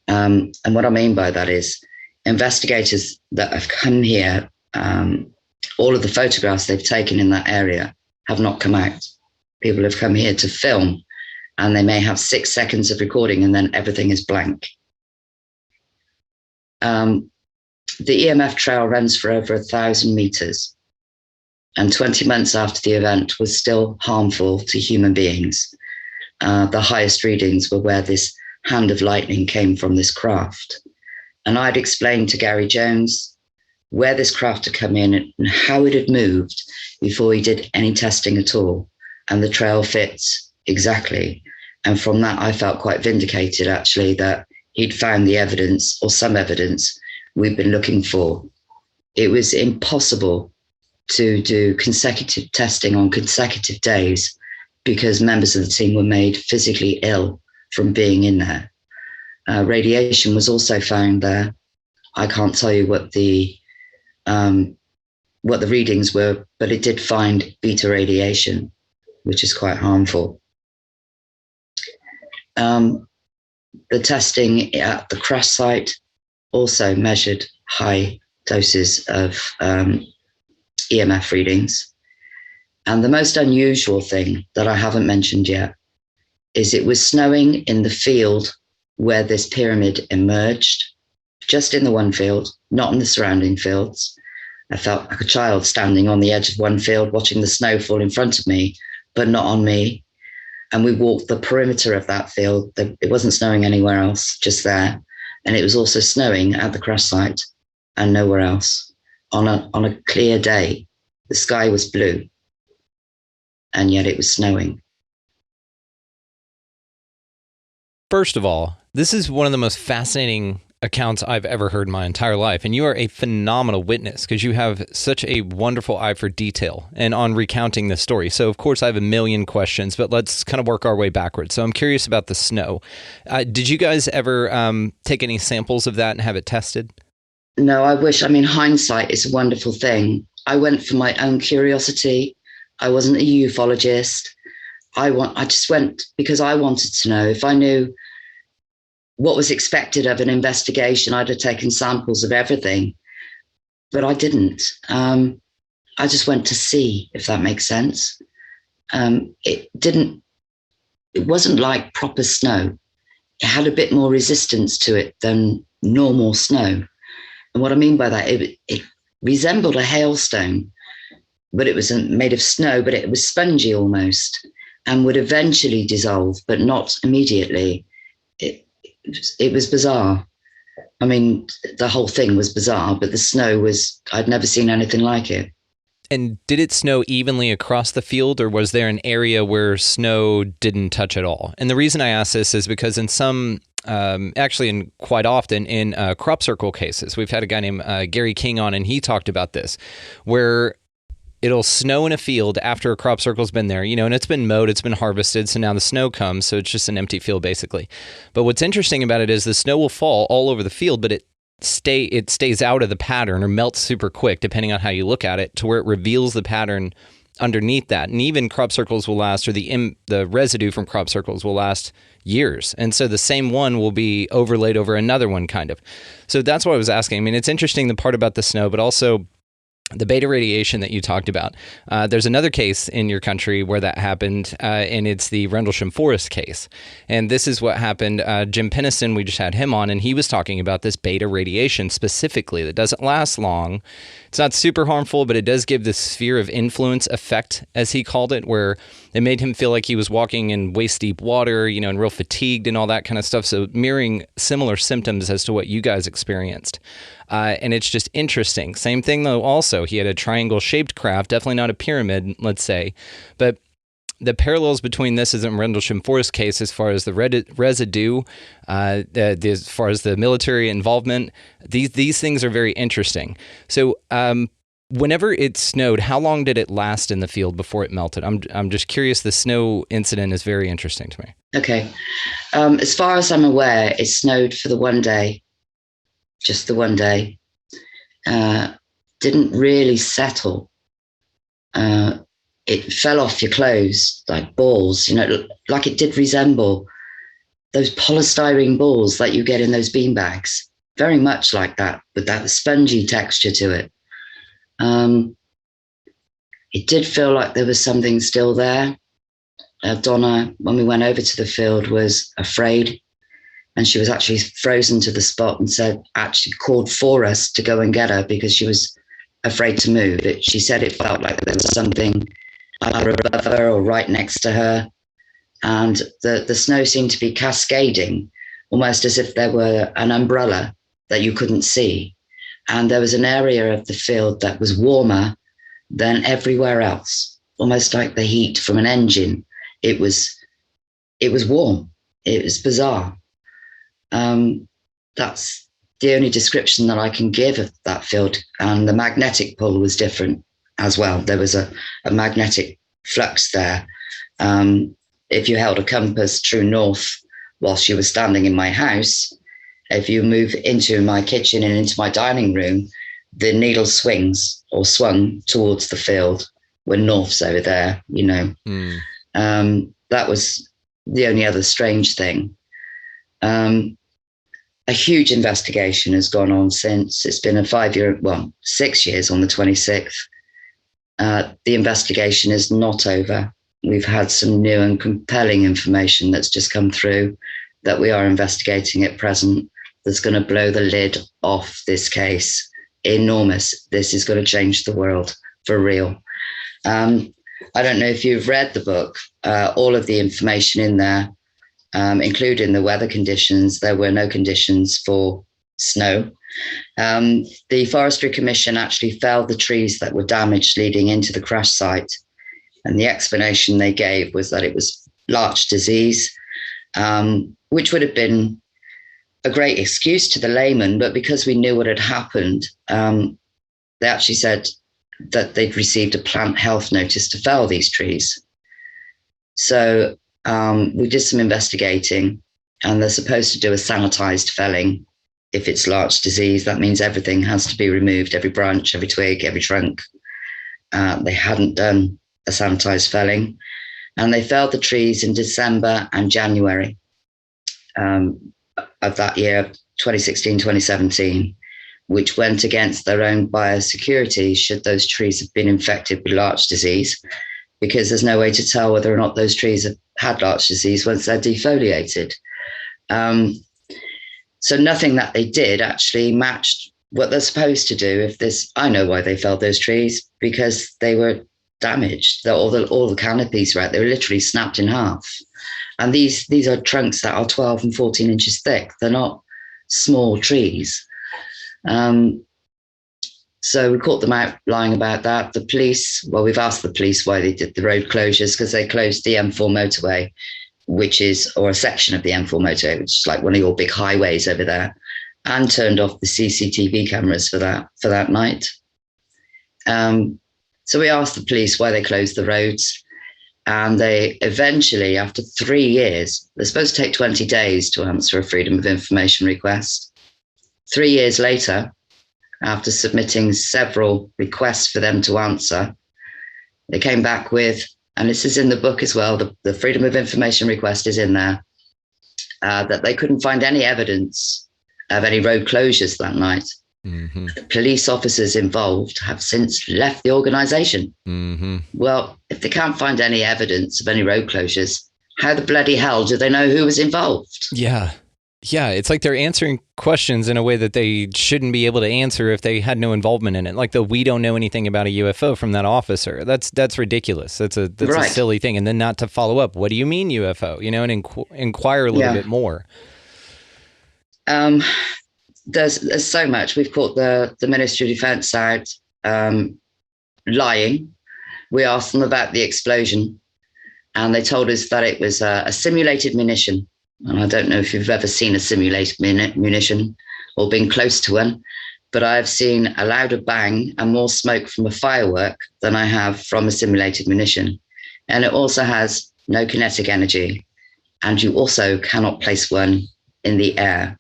And what I mean by that is, investigators that have come here, all of the photographs they've taken in that area have not come out. People have come here to film, and they may have 6 seconds of recording, and then everything is blank. The EMF trail runs for over 1,000 meters, and 20 months after the event was still harmful to human beings. The highest readings were where this hand of lightning came from this craft. And I'd explained to Gary Jones where this craft had come in and how it had moved before he did any testing at all. And the trail fits exactly. And from that, I felt quite vindicated, actually, that he'd found the evidence, or some evidence, we've been looking for. It was impossible to do consecutive testing on consecutive days because members of the team were made physically ill from being in there. Radiation was also found there. I can't tell you what the readings were, but it did find beta radiation, which is quite harmful. The testing at the crash site also measured high doses of EMF readings. And the most unusual thing that I haven't mentioned yet is it was snowing in the field where this pyramid emerged, just in the one field, not in the surrounding fields. I felt like a child standing on the edge of one field, watching the snow fall in front of me, but not on me. And we walked the perimeter of that field. It wasn't snowing anywhere else, just there. And it was also snowing at the crash site and nowhere else on a clear day. The sky was blue, and yet it was snowing. First of all, this is one of the most fascinating accounts I've ever heard in my entire life. And you are a phenomenal witness because you have such a wonderful eye for detail and on recounting the story. So, of course, I have a million questions, but let's kind of work our way backwards. So I'm curious about the snow. Did you guys ever take any samples of that and have it tested? No, I wish. I mean, hindsight is a wonderful thing. I went for my own curiosity. I wasn't a ufologist. I just went because I wanted to know. If I knew what was expected of an investigation, I'd have taken samples of everything, but I didn't. I just went to see, if that makes sense. It wasn't like proper snow. It had a bit more resistance to it than normal snow. And what I mean by that, it resembled a hailstone, but it was made of snow, but it was spongy almost and would eventually dissolve, but not immediately. It was bizarre. I mean, the whole thing was bizarre, but the snow was, I'd never seen anything like it. And did it snow evenly across the field, or was there an area where snow didn't touch at all? And the reason I ask this is because in some, actually, and quite often in crop circle cases, we've had a guy named Gary King on, and he talked about this, where it'll snow in a field after a crop circle's been there, and it's been mowed, it's been harvested, so now the snow comes, so it's just an empty field basically. But what's interesting about it is the snow will fall all over the field, but it stays out of the pattern or melts super quick, depending on how you look at it, to where it reveals the pattern underneath that. And even crop circles will last, or the residue from crop circles will last years. And so the same one will be overlaid over another one, kind of. So that's what I was asking. I mean, it's interesting, the part about the snow, but also the beta radiation that you talked about. There's another case in your country where that happened, and it's the Rendlesham Forest case. And this is what happened. Jim Penniston, we just had him on, and he was talking about this beta radiation specifically that doesn't last long. It's not super harmful, but it does give this sphere of influence effect, as he called it, where it made him feel like he was walking in waist-deep water, and real fatigued and all that kind of stuff. So mirroring similar symptoms as to what you guys experienced. And it's just interesting. Same thing, though, also. He had a triangle-shaped craft, definitely not a pyramid, let's say. But the parallels between this and the Rendlesham Forest case, as far as the residue, as far as the military involvement, these things are very interesting. So whenever it snowed, how long did it last in the field before it melted? I'm just curious. The snow incident is very interesting to me. Okay. As far as I'm aware, it snowed for the one day. Just the one day. Didn't really settle. It fell off your clothes like balls, like it did resemble those polystyrene balls that you get in those bean bags. very much like that, with that spongy texture to it. It did feel like there was something still there. Donna, when we went over to the field, was afraid, and she was actually frozen to the spot and actually called for us to go and get her because she was afraid to move. She said it felt like there was something either above her or right next to her. And the snow seemed to be cascading, almost as if there were an umbrella that you couldn't see. And there was an area of the field that was warmer than everywhere else, almost like the heat from an engine. It was warm. It was bizarre. That's the only description that I can give of that field. And the magnetic pull was different as well. There was a magnetic flux there. If you held a compass true north whilst you were standing in my house, if you move into my kitchen and into my dining room, the needle swung towards the field when north's over there, you know. That was the only other strange thing. A huge investigation has gone on since. It's been 6 years on the 26th. The investigation is not over. We've had some new and compelling information that's just come through that we are investigating at present that's going to blow the lid off this case. Enormous. This is going to change the world for real. I don't know if you've read the book, all of the information in there, including the weather conditions. There were no conditions for snow. The Forestry Commission actually felled the trees that were damaged leading into the crash site. And the explanation they gave was that it was larch disease, which would have been a great excuse to the layman. But because we knew what had happened, they actually said that they'd received a plant health notice to fell these trees. So we did some investigating, and they're supposed to do a sanitized felling. If it's larch disease, that means everything has to be removed, every branch, every twig, every trunk. They hadn't done a sanitized felling, and they felled the trees in December and January of that year, 2016, 2017, which went against their own biosecurity should those trees have been infected with larch disease, because there's no way to tell whether or not those trees have had larch disease once they're defoliated. So nothing that they did actually matched what they're supposed to do. I know why they felled those trees, because they were damaged. All the canopies, right? They were literally snapped in half. And these are trunks that are 12 and 14 inches thick. They're not small trees. So we caught them out lying about that. The police, we've asked the police why they did the road closures, because they closed the M4 motorway, or a section of the M4 motorway, which is like one of your big highways over there, and turned off the CCTV cameras for that night. So we asked the police why they closed the roads, and they eventually, after 3 years, they're supposed to take 20 days to answer a Freedom of Information request. 3 years later, after submitting several requests for them to answer, they came back with, and this is in the book as well, the Freedom of Information request is in there, that they couldn't find any evidence of any road closures that night. Mm-hmm. The police officers involved have since left the organisation. Mm-hmm. Well, if they can't find any evidence of any road closures, how the bloody hell do they know who was involved? Yeah. Yeah, it's like they're answering questions in a way that they shouldn't be able to answer if they had no involvement in it. Like we don't know anything about a UFO from that officer. That's ridiculous. That's a silly thing. And then not to follow up. What do you mean UFO? And inquire a little bit more. There's so much. We've caught the Ministry of Defence out lying. We asked them about the explosion, and they told us that it was a simulated munition. And I don't know if you've ever seen a simulated munition or been close to one, but I've seen a louder bang and more smoke from a firework than I have from a simulated munition. And it also has no kinetic energy, and you also cannot place one in the air.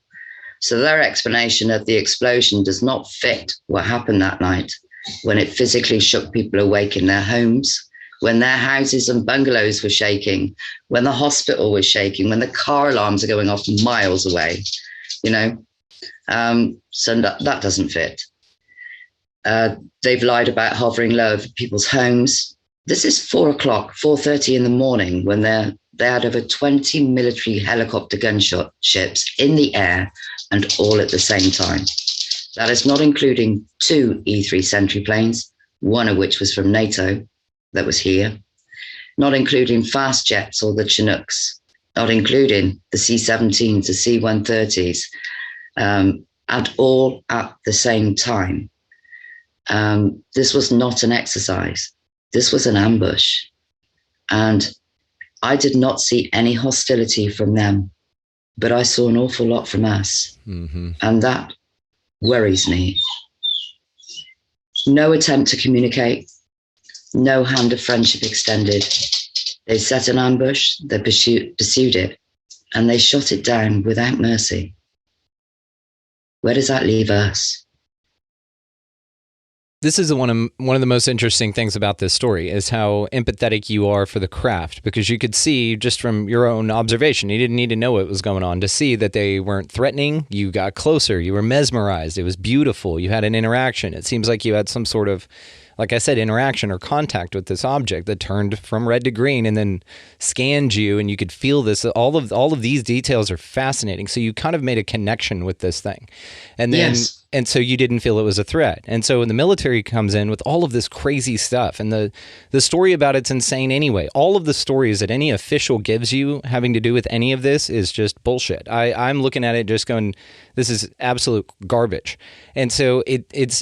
So their explanation of the explosion does not fit what happened that night, when it physically shook people awake in their homes, when their houses and bungalows were shaking, when the hospital was shaking, when the car alarms are going off miles away. So that doesn't fit. They've lied about hovering low over people's homes. This is 4:30 in the morning when they had over 20 military helicopter gunshot ships in the air and all at the same time. That is not including 2 E-3 Sentry planes, one of which was from NATO that was here, not including fast jets or the Chinooks, not including the C-17s, the C-130s, and all at the same time. This was not an exercise. This was an ambush. And I did not see any hostility from them, but I saw an awful lot from us. Mm-hmm. And that worries me. No attempt to communicate, no hand of friendship extended. They set an ambush, they pursued it, and they shot it down without mercy. Where does that leave us? This is one of the most interesting things about this story is how empathetic you are for the craft, because you could see just from your own observation, you didn't need to know what was going on to see that they weren't threatening. You got closer. You were mesmerized. It was beautiful. You had an interaction. It seems like you had some sort of, like I said, interaction or contact with this object that turned from red to green and then scanned you, and you could feel this. All of these details are fascinating. So you kind of made a connection with this thing. And then yes. And so you didn't feel it was a threat. And so when the military comes in with all of this crazy stuff, and the story about it's insane anyway. All of the stories that any official gives you having to do with any of this is just bullshit. I'm looking at it just going, this is absolute garbage. And so it's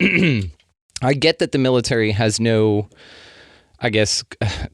I get that the military has no, I guess,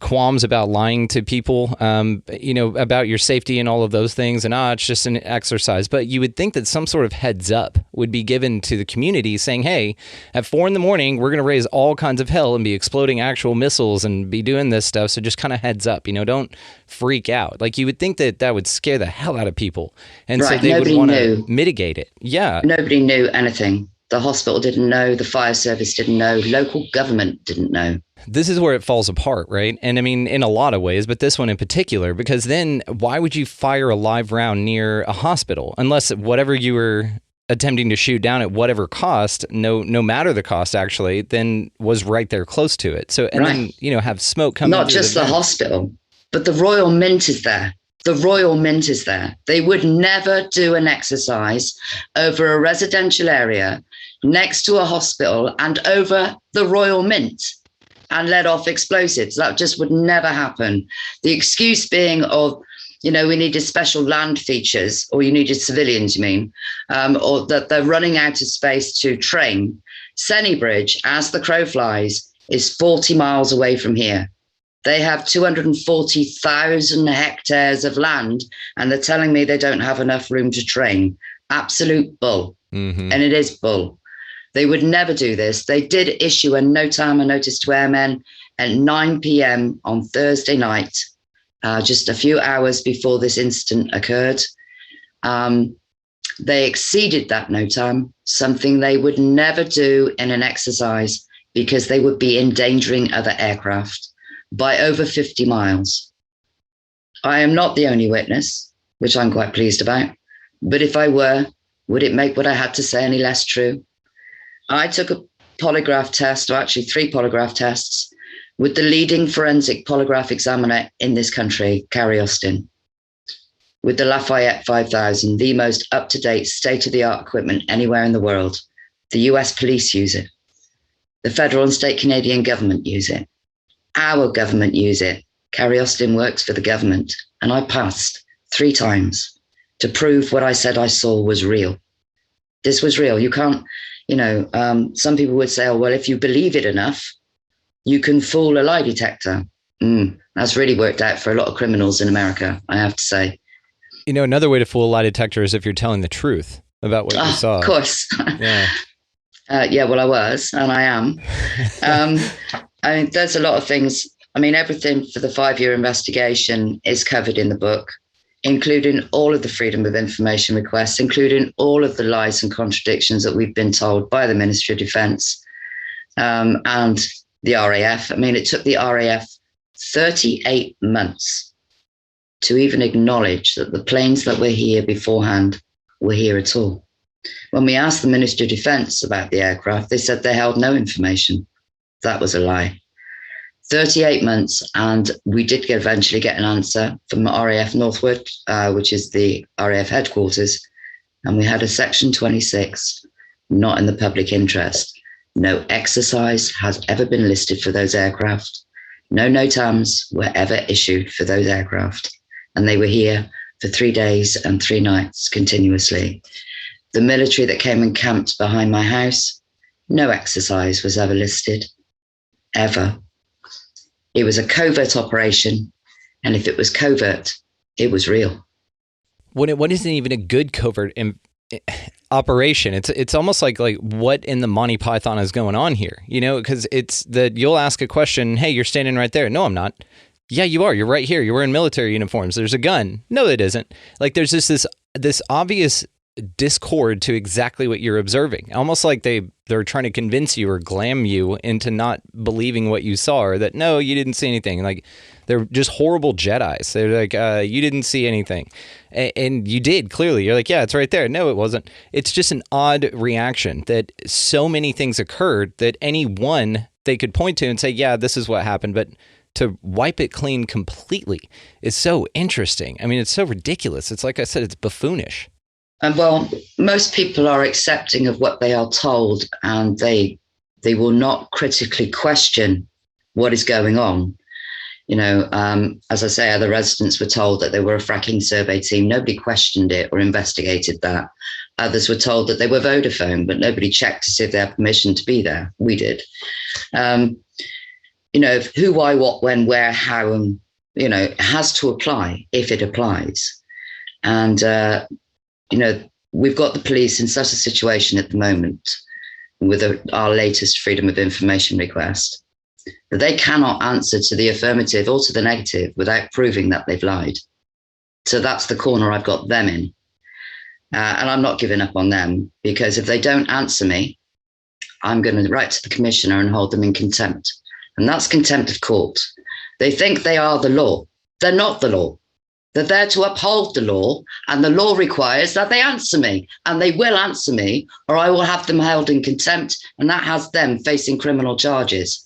qualms about lying to people, about your safety and all of those things. And it's just an exercise. But you would think that some sort of heads up would be given to the community saying, hey, at 4 a.m, we're going to raise all kinds of hell and be exploding actual missiles and be doing this stuff. So just kind of heads up, don't freak out. Like you would think that would scare the hell out of people. And right. So they Nobody would want knew. to mitigate it. Yeah. Nobody knew anything. The hospital didn't know. The fire service didn't know. Local government didn't know. This is where it falls apart, right? And I mean, in a lot of ways, but this one in particular, because then why would you fire a live round near a hospital? Unless whatever you were attempting to shoot down at whatever cost, no matter the cost actually, then was right there close to it. So, and right. then, have smoke coming. Not just the hospital, but the Royal Mint is there. The Royal Mint is there. They would never do an exercise over a residential area next to a hospital and over the Royal Mint and let off explosives. That just would never happen. The excuse being of, we needed special land features, or you needed civilians, you mean, or that they're running out of space to train. Sennybridge, as the crow flies, is 40 miles away from here. They have 240,000 hectares of land, and they're telling me they don't have enough room to train. Absolute bull. Mm-hmm. And it is bull. They would never do this. They did issue a no timer notice to airmen at 9 p.m. on Thursday night, just a few hours before this incident occurred. They exceeded that no time, something they would never do in an exercise because they would be endangering other aircraft by over 50 miles. I am not the only witness, which I'm quite pleased about. But if I were, would it make what I had to say any less true? I took a polygraph test, or actually 3 polygraph tests, with the leading forensic polygraph examiner in this country, Carrie Austin, with the Lafayette 5000, the most up-to-date, state-of-the-art equipment anywhere in the world. The US police use it. The federal and state Canadian government use it. Our government use it. Carrie Austin works for the government, and I passed 3 times to prove what I said I saw was real. This was real. You can't, some people would say, oh, well, if you believe it enough, you can fool a lie detector. That's really worked out for a lot of criminals in America, I have to say. Another way to fool a lie detector is if you're telling the truth about what you saw. Of course. Yeah. Well, I was, and I am. There's a lot of things. Everything for the 5-year investigation is covered in the book, including all of the Freedom of Information requests, including all of the lies and contradictions that we've been told by the Ministry of Defence and the RAF. It took the RAF 38 months to even acknowledge that the planes that were here beforehand were here at all. When we asked the Ministry of Defence about the aircraft, they said they held no information. That was a lie. 38 months, and we did eventually get an answer from RAF Northwood, which is the RAF headquarters, and we had a Section 26, not in the public interest. No exercise has ever been listed for those aircraft. No NOTAMs were ever issued for those aircraft, and they were here for 3 days and 3 nights continuously. The military that came and camped behind my house, no exercise was ever listed, ever. It was a covert operation, and if it was covert, it was real. What isn't even a good covert operation? It's almost like what in the Monty Python is going on here? You know, because it's that you'll ask a question, hey, you're standing right there. No, I'm not. Yeah, you are. You're right here. You're wearing military uniforms. There's a gun. No, it isn't. Like there's just this obvious discord to exactly what you're observing. Almost like they're trying to convince you or glam you into not believing what you saw, or that no, you didn't see anything. Like they're just horrible Jedis. They're like, you didn't see anything. And you did, clearly. You're like, yeah, it's right there. No, it wasn't. It's just an odd reaction that so many things occurred that any one they could point to and say, yeah, this is what happened. But to wipe it clean completely is so interesting. I mean, it's so ridiculous. It's like I said, it's buffoonish. And well, most people are accepting of what they are told, and they will not critically question what is going on. You know, as I say, other residents were told that they were a fracking survey team. Nobody questioned it or investigated that. Others were told that they were Vodafone, but nobody checked to see if they had permission to be there. We did. You know, who, why, what, when, where, how, and, you know, it has to apply if it applies. And, you know, we've got the police in such a situation at the moment with our latest Freedom of Information request that they cannot answer to the affirmative or to the negative without proving that they've lied. So that's the corner I've got them in. And I'm not giving up on them, because if they don't answer me, I'm going to write to the commissioner and hold them in contempt. And that's contempt of court. They think they are the law. They're not the law. They're there to uphold the law, and the law requires that they answer me, and they will answer me, or I will have them held in contempt, and that has them facing criminal charges.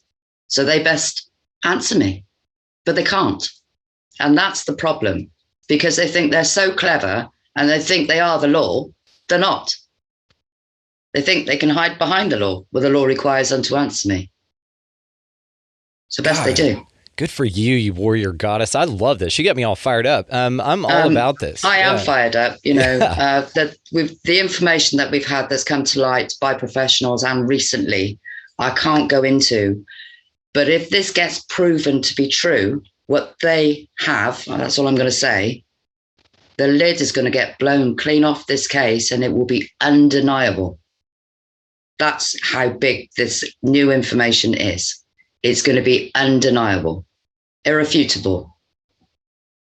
So they best answer me, but they can't. And that's the problem, because they think they're so clever and they think they are the law. They're not. They think they can hide behind the law, where the law requires them to answer me. So best they do. Good for you, you warrior goddess. I love this. You got me all fired up. I'm all about this. I am fired up. You know, that with the information that we've had that's come to light by professionals and recently, I can't go into. But if this gets proven to be true, what they have, that's all I'm going to say, the lid is going to get blown clean off this case, and it will be undeniable. That's how big this new information is. It's going to be undeniable, irrefutable.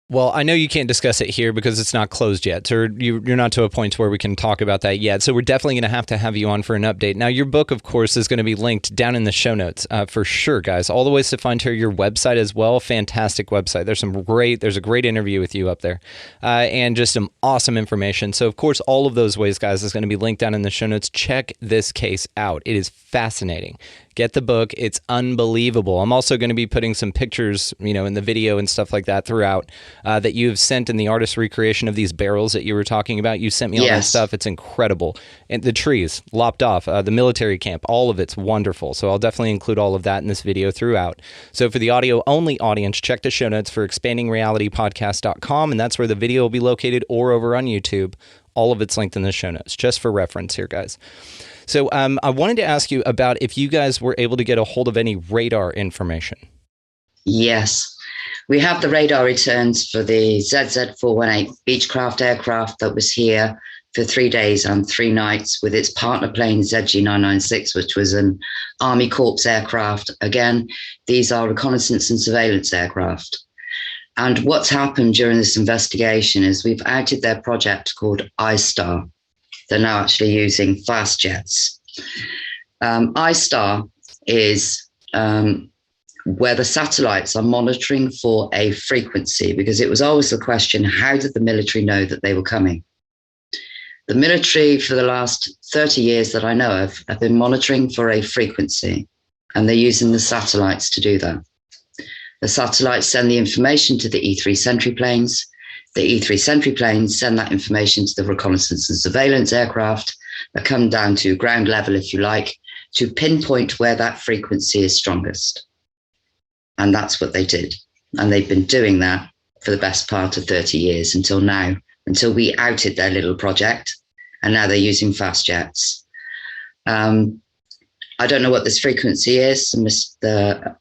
Well, I know you can't discuss it here because it's not closed yet. So you're not to a point where we can talk about that yet. So we're definitely going to have you on for an update. Now, your book, of course, is going to be linked down in the show notes for sure, guys. All the ways to find your website as well. Fantastic website. There's a great interview with you up there and just some awesome information. So, of course, all of those ways, guys, is going to be linked down in the show notes. Check this case out. It is fascinating. Get the book. It's unbelievable. I'm also going to be putting some pictures, you know, in the video and stuff like that throughout that you've sent in the artist recreation of these barrels that you were talking about. You sent me all that stuff. It's incredible. And the trees lopped off, the military camp, all of it's wonderful. So I'll definitely include all of that in this video throughout. So for the audio only audience, check the show notes for expandingrealitypodcast.com, and that's where the video will be located, or over on YouTube. All of it's linked in the show notes, just for reference here, guys. So I wanted to ask you about if you guys were able to get a hold of any radar information. Yes. We have the radar returns for the ZZ-418 Beechcraft aircraft that was here for 3 days and 3 nights with its partner plane ZG-996, which was an Army Corps aircraft. Again, these are reconnaissance and surveillance aircraft. And what's happened during this investigation is we've outed their project called iStar. They're now actually using fast jets. iStar is where the satellites are monitoring for a frequency, because it was always the question, how did the military know that they were coming? The military, for the last 30 years that I know of, have been monitoring for a frequency, and they're using the satellites to do that. The satellites send the information to the E3 sentry planes. The E3 sentry planes send that information to the reconnaissance and surveillance aircraft that come down to ground level, if you like, to pinpoint where that frequency is strongest. And that's what they did. And they've been doing that for the best part of 30 years until now, until we outed their little project. And now they're using fast jets. I don't know what this frequency is. Mr.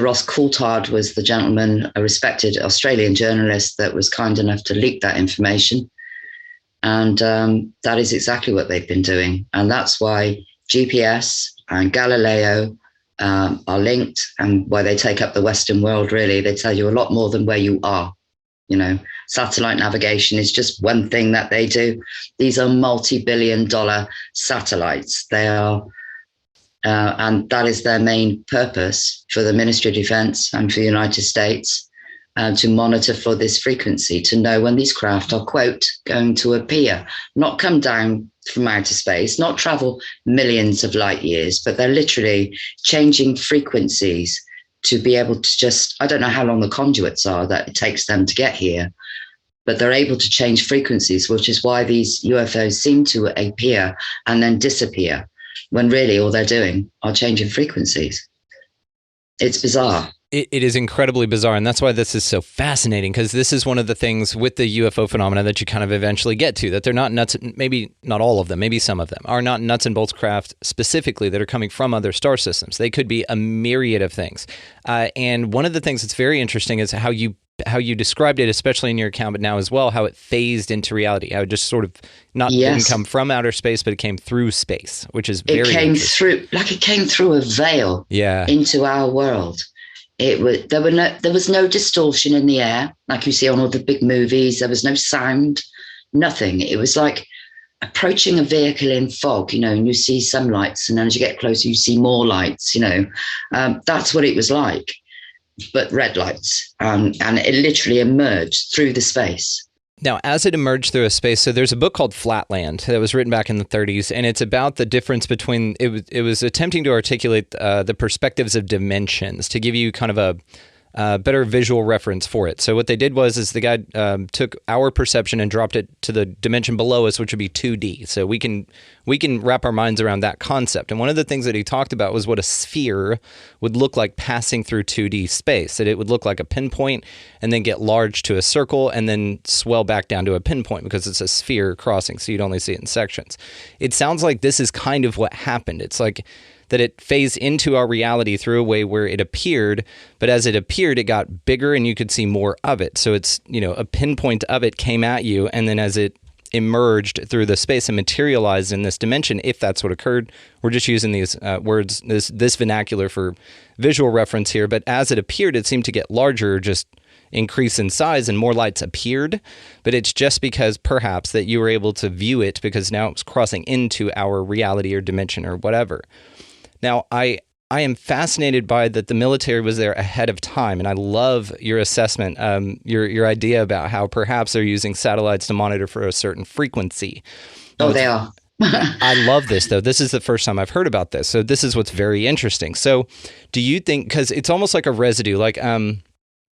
Ross Coulthard was the gentleman, a respected Australian journalist that was kind enough to leak that information. And that is exactly what they've been doing. And that's why GPS and Galileo are linked, and why they take up the Western world, really. They tell you a lot more than where you are. You know, satellite navigation is just one thing that they do. These are multi-billion-dollar satellites. They are, and that is their main purpose for the Ministry of Defense and for the United States, to monitor for this frequency, to know when these craft are, quote, going to appear, not come down from outer space, not travel millions of light years, but they're literally changing frequencies to be able to just, I don't know how long the conduits are that it takes them to get here, but they're able to change frequencies, which is why these UFOs seem to appear and then disappear, when really all they're doing are changing frequencies. It's bizarre. It is incredibly bizarre, and that's why this is so fascinating, because this is one of the things with the UFO phenomena that you kind of eventually get to, that they're not nuts, maybe not all of them, maybe some of them, are not nuts and bolts craft specifically that are coming from other star systems. They could be a myriad of things. And one of the things that's very interesting is how you described it, especially in your account, but now as well, how it phased into reality, how it just sort of didn't come from outer space, but it came through space, which is very interesting. It came through a veil into our world. There was no distortion in the air like you see on all the big movies. There was no sound, nothing. It was like approaching a vehicle in fog, you know, and you see some lights, and then as you get closer, you see more lights, you know. That's what it was like, but red lights, and it literally emerged through the space. Now, as it emerged through a space, so there's a book called Flatland that was written back in the 30s, and it's about the difference between, it was attempting to articulate the perspectives of dimensions to give you kind of a better visual reference for it. So what they did is the guy took our perception and dropped it to the dimension below us, which would be 2D. So we can wrap our minds around that concept. And one of the things that he talked about was what a sphere would look like passing through 2D space, that it would look like a pinpoint and then get large to a circle and then swell back down to a pinpoint because it's a sphere crossing, so you'd only see it in sections. It sounds like this is kind of what happened. It's like that it phased into our reality through a way where it appeared, but as it appeared, it got bigger and you could see more of it. So it's, you know, a pinpoint of it came at you, and then as it emerged through the space and materialized in this dimension, if that's what occurred, we're just using these words, this vernacular for visual reference here, but as it appeared, it seemed to get larger, just increase in size, and more lights appeared, but it's just because perhaps that you were able to view it because now it was crossing into our reality or dimension or whatever. Now, I am fascinated by that the military was there ahead of time, and I love your assessment, your idea about how perhaps they're using satellites to monitor for a certain frequency. They are. I love this, though. This is the first time I've heard about this, so this is what's very interesting. So do you think, because it's almost like a residue, like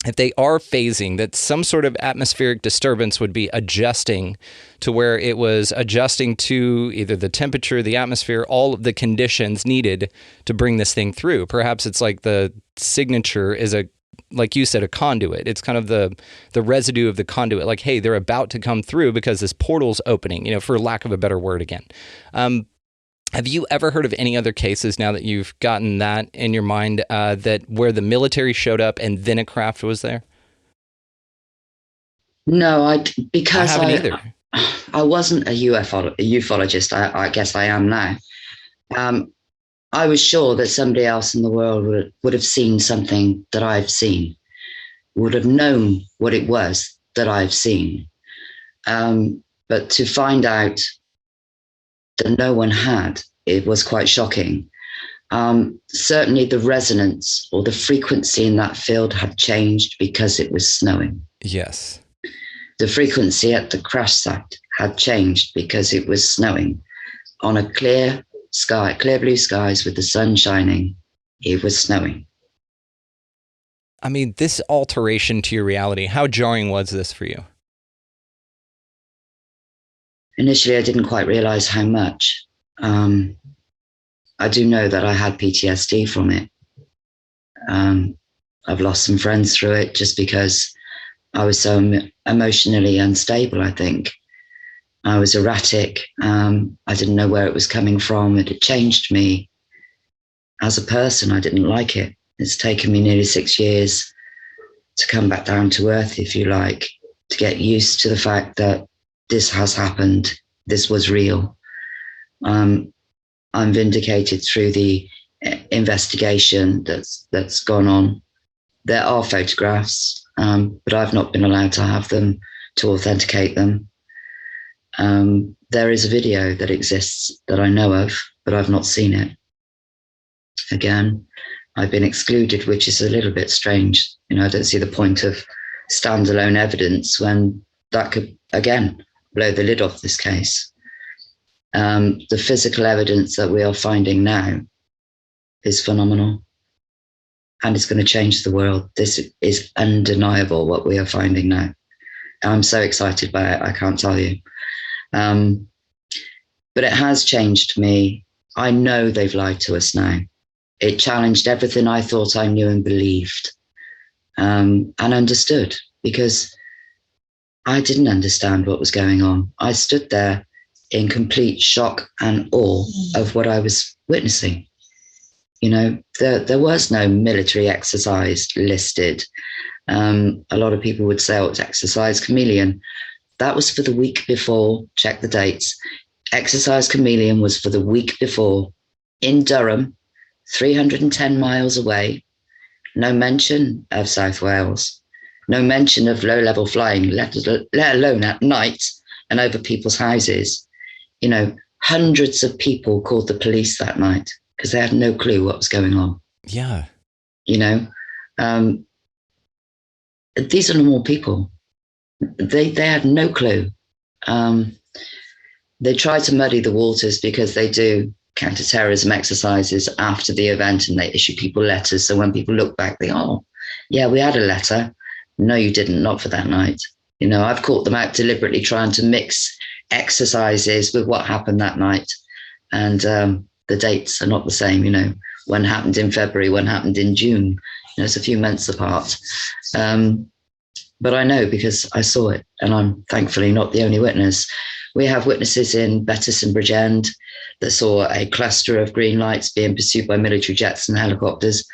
if they are phasing, that some sort of atmospheric disturbance would be adjusting to where it was adjusting to either the temperature, the atmosphere, all of the conditions needed to bring this thing through. Perhaps it's like the signature is like you said, a conduit. It's kind of the residue of the conduit. Like, hey, they're about to come through because this portal's opening, you know, for lack of a better word again. Have you ever heard of any other cases, now that you've gotten that in your mind, that where the military showed up and then a craft was there? No, because I haven't either. I wasn't a ufologist. I guess I am now. I was sure that somebody else in the world would have seen something that I've seen, would have known what it was that I've seen. But to find out that no one had, it was quite shocking. Certainly the resonance or the frequency in that field had changed because it was snowing. Yes. The frequency at the crash site had changed because it was snowing on a clear sky, clear blue skies with the sun shining. It was snowing. I mean, this alteration to your reality, how jarring was this for you? Initially, I didn't quite realize how much. I do know that I had PTSD from it. I've lost some friends through it just because I was so emotionally unstable, I think. I was erratic. I didn't know where it was coming from. It had changed me as a person. I didn't like it. It's taken me nearly 6 years to come back down to earth, if you like, to get used to the fact that this has happened. This was real. I'm vindicated through the investigation that's gone on. There are photographs, but I've not been allowed to have them to authenticate them. There is a video that exists that I know of, but I've not seen it. Again, I've been excluded, which is a little bit strange. I don't see the point of standalone evidence when that could, again, blow the lid off this case. The physical evidence that we are finding now is phenomenal, and it's going to change the world. This is undeniable, what we are finding now. I'm so excited by it, I can't tell you. But it has changed me. I know they've lied to us now. It challenged everything I thought I knew and believed, and understood, because I didn't understand what was going on. I stood there in complete shock and awe of what I was witnessing. There was no military exercise listed. A lot of people would say, oh, it's Exercise Chameleon. That was for the week before. Check the dates. Exercise Chameleon was for the week before in Durham, 310 miles away. No mention of South Wales. No mention of low-level flying, let alone at night and over people's houses. Hundreds of people called the police that night because they had no clue what was going on. Yeah. These are normal people. They had no clue. They try to muddy the waters because they do counterterrorism exercises after the event and they issue people letters. So when people look back, they go, oh, yeah, we had a letter. No, you didn't, not for that night. I've caught them out deliberately trying to mix exercises with what happened that night. And the dates are not the same, one happened in February, one happened in June. It's a few months apart. But I know because I saw it, and I'm thankfully not the only witness. We have witnesses in Bettis and Bridgend that saw a cluster of green lights being pursued by military jets and helicopters,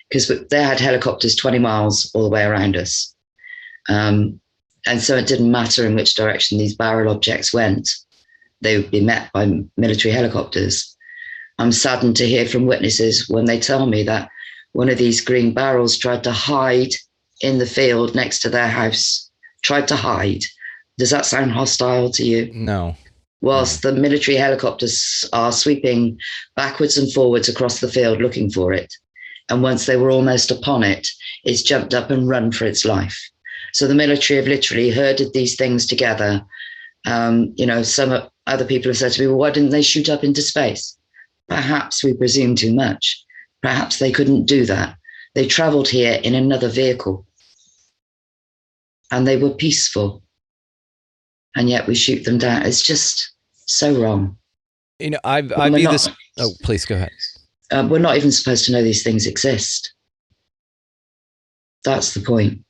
because they had helicopters 20 miles all the way around us. And so it didn't matter in which direction these barrel objects went. They would be met by military helicopters. I'm saddened to hear from witnesses when they tell me that one of these green barrels tried to hide in the field next to their house, tried to hide. Does that sound hostile to you? No. Whilst the military helicopters are sweeping backwards and forwards across the field looking for it. And once they were almost upon it, it's jumped up and run for its life. So the military have literally herded these things together. Some other people have said to me, well, why didn't they shoot up into space? Perhaps we presume too much. Perhaps they couldn't do that. They traveled here in another vehicle. And they were peaceful. And yet we shoot them down. It's just so wrong. I view this. Oh, please go ahead. We're not even supposed to know these things exist. That's the point.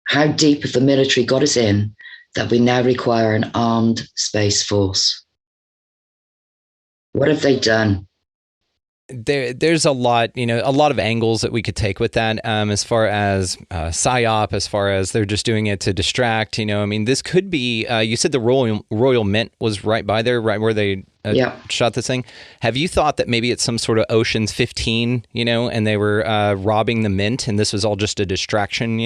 How deep have the military got us in that we now require an armed space force? What have they done? There's a lot of angles that we could take with that, as far as PSYOP, as far as they're just doing it to distract. This could be. You said the Royal Mint was right by there, right where they shot this thing. Have you thought that maybe it's some sort of Ocean's 15, and they were robbing the Mint, and this was all just a distraction?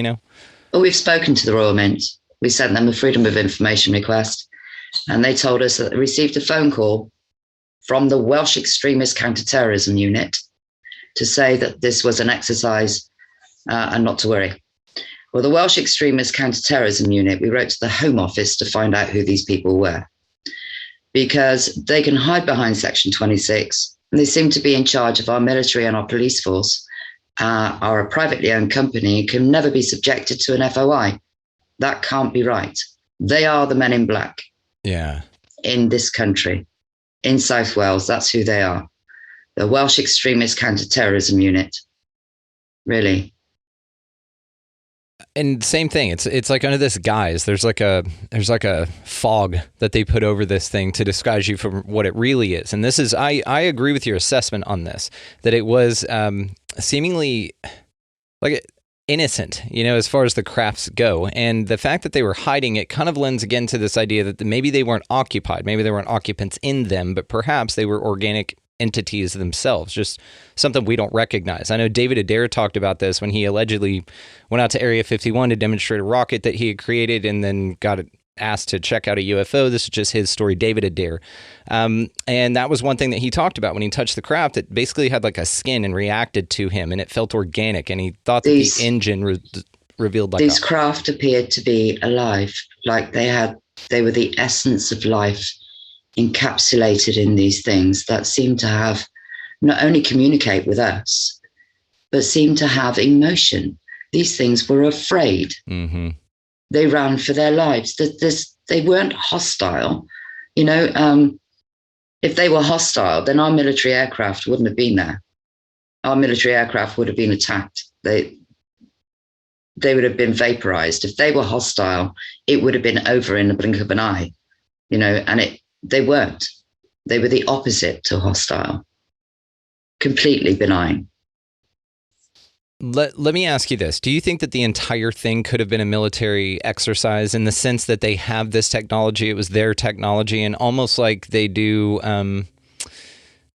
Well, we've spoken to the Royal Mint. We sent them a Freedom of Information request, and they told us that they received a phone call from the Welsh Extremist Counter-Terrorism Unit to say that this was an exercise and not to worry. Well, the Welsh Extremist Counter-Terrorism Unit, we wrote to the Home Office to find out who these people were. because they can hide behind Section 26. They seem to be in charge of our military and our police force, are a privately owned company, can never be subjected to an FOI. That can't be right. They are the men in black. Yeah. In this country, in South Wales, that's who they are. The Welsh Extremist Counter-Terrorism Unit. Really. And same thing. It's like under this guise. There's like a fog that they put over this thing to disguise you from what it really is. And this is I agree with your assessment on this, that it was seemingly like innocent, as far as the crafts go. And the fact that they were hiding it kind of lends again to this idea that maybe they weren't occupied, maybe there weren't occupants in them, but perhaps they were organic entities themselves, just something we don't recognize. I know David Adair talked about this when he allegedly went out to Area 51 to demonstrate a rocket that he had created and then got asked to check out a UFO. This is just his story, David Adair. And that was one thing that he talked about when he touched the craft. It basically had like a skin and reacted to him, and it felt organic. And he thought that the engine revealed like these craft appeared to be alive, like they were the essence of life encapsulated in these things that seem to have not only communicate with us, but seem to have emotion. These things were afraid. Mm-hmm. They ran for their lives. They weren't hostile. If they were hostile, then our military aircraft wouldn't have been there. Our military aircraft would have been attacked. They would have been vaporized. If they were hostile, it would have been over in the blink of an eye, and they weren't. They were the opposite to hostile, completely benign. Let me ask you this. Do you think that the entire thing could have been a military exercise in the sense that they have this technology, it was their technology, and almost like they do,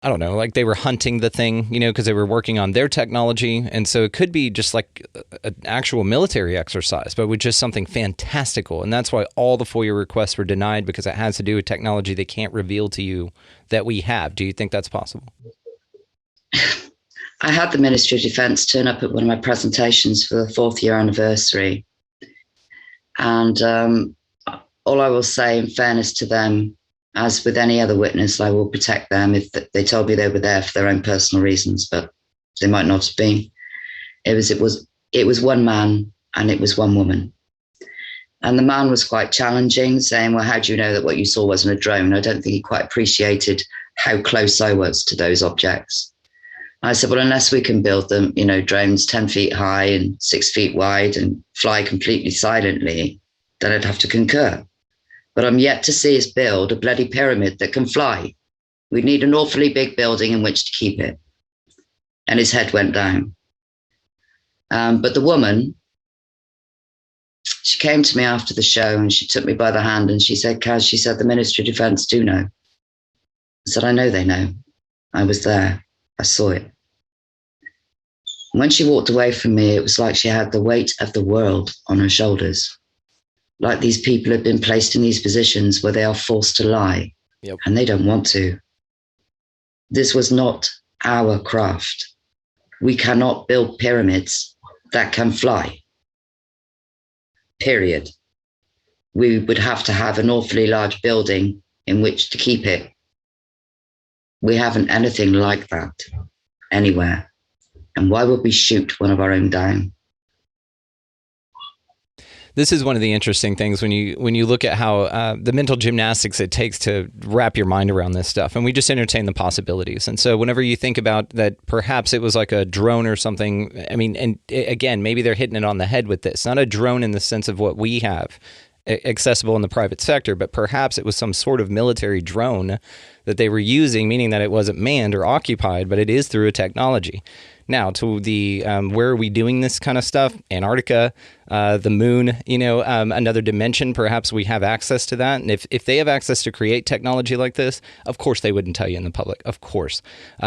I don't know, like they were hunting the thing, because they were working on their technology. And so it could be just like an actual military exercise, but with just something fantastical. And that's why all the FOIA requests were denied, because it has to do with technology they can't reveal to you that we have. Do you think that's possible? I had the Ministry of Defence turn up at one of my presentations for the 4th year anniversary. And all I will say, in fairness to them, as with any other witness, I will protect them if they told me they were there for their own personal reasons, but they might not have been. It was one man and it was one woman. And the man was quite challenging, saying, well, how do you know that what you saw wasn't a drone? I don't think he quite appreciated how close I was to those objects. I said, well, unless we can build them, drones 10 feet high and 6 feet wide and fly completely silently, then I'd have to concur. But I'm yet to see us build a bloody pyramid that can fly. We need an awfully big building in which to keep it. And his head went down. But the woman, she came to me after the show and she took me by the hand and she said, Caz, she said, the Ministry of Defence do know. I said, I know they know. I was there. I saw it. And when she walked away from me, it was like she had the weight of the world on her shoulders. Like these people have been placed in these positions where they are forced to lie. Yep. And they don't want to. This was not our craft. We cannot build pyramids that can fly. Period. We would have to have an awfully large building in which to keep it. We haven't anything like that anywhere. And why would we shoot one of our own down? This is one of the interesting things when you look at how the mental gymnastics it takes to wrap your mind around this stuff. And we just entertain the possibilities. And so whenever you think about that, perhaps it was like a drone or something. I mean, and again, maybe they're hitting it on the head with this. Not a drone in the sense of what we have accessible in the private sector, but perhaps it was some sort of military drone that they were using, meaning that it wasn't manned or occupied, but it is through a technology. Now, to the where are we doing this kind of stuff? Antarctica, the moon, another dimension. Perhaps we have access to that. And if they have access to create technology like this, of course they wouldn't tell you in the public. Of course.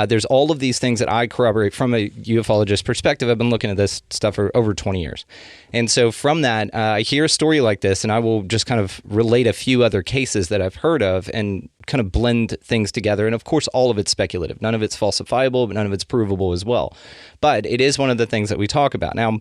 There's all of these things that I corroborate from a ufologist perspective. I've been looking at this stuff for over 20 years. And so from that, I hear a story like this, and I will just kind of relate a few other cases that I've heard of. And kind of blend things together. And of course, all of it's speculative. None of it's falsifiable, but none of it's provable as well. But it is one of the things that we talk about. Now,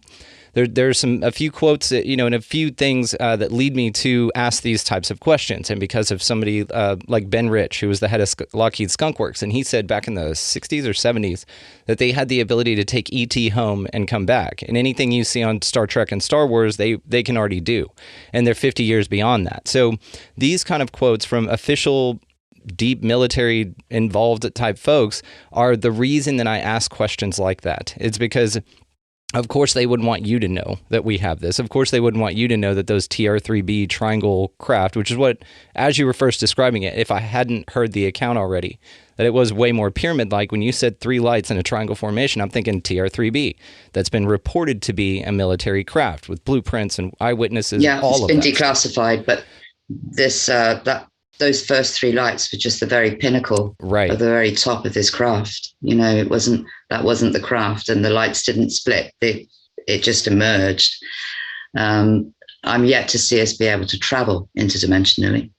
there's a few quotes that, and a few things that lead me to ask these types of questions. And because of somebody like Ben Rich, who was the head of Lockheed Skunk Works, and he said back in the 60s or 70s that they had the ability to take ET home and come back. And anything you see on Star Trek and Star Wars, they can already do. And they're 50 years beyond that. So these kind of quotes from official deep military involved type folks are the reason that I ask questions like that. It's because of course, they wouldn't want you to know that we have this. Of course, they wouldn't want you to know that those TR-3B triangle craft, which is what, as you were first describing it, if I hadn't heard the account already, that it was way more pyramid-like. When you said 3 lights in a triangle formation, I'm thinking TR-3B. That's been reported to be a military craft with blueprints and eyewitnesses. Yeah, all it's of been that declassified, but this those first 3 lights were just the very pinnacle, right, of the very top of this craft. That wasn't the craft, and the lights didn't split. It just emerged. I'm yet to see us be able to travel interdimensionally.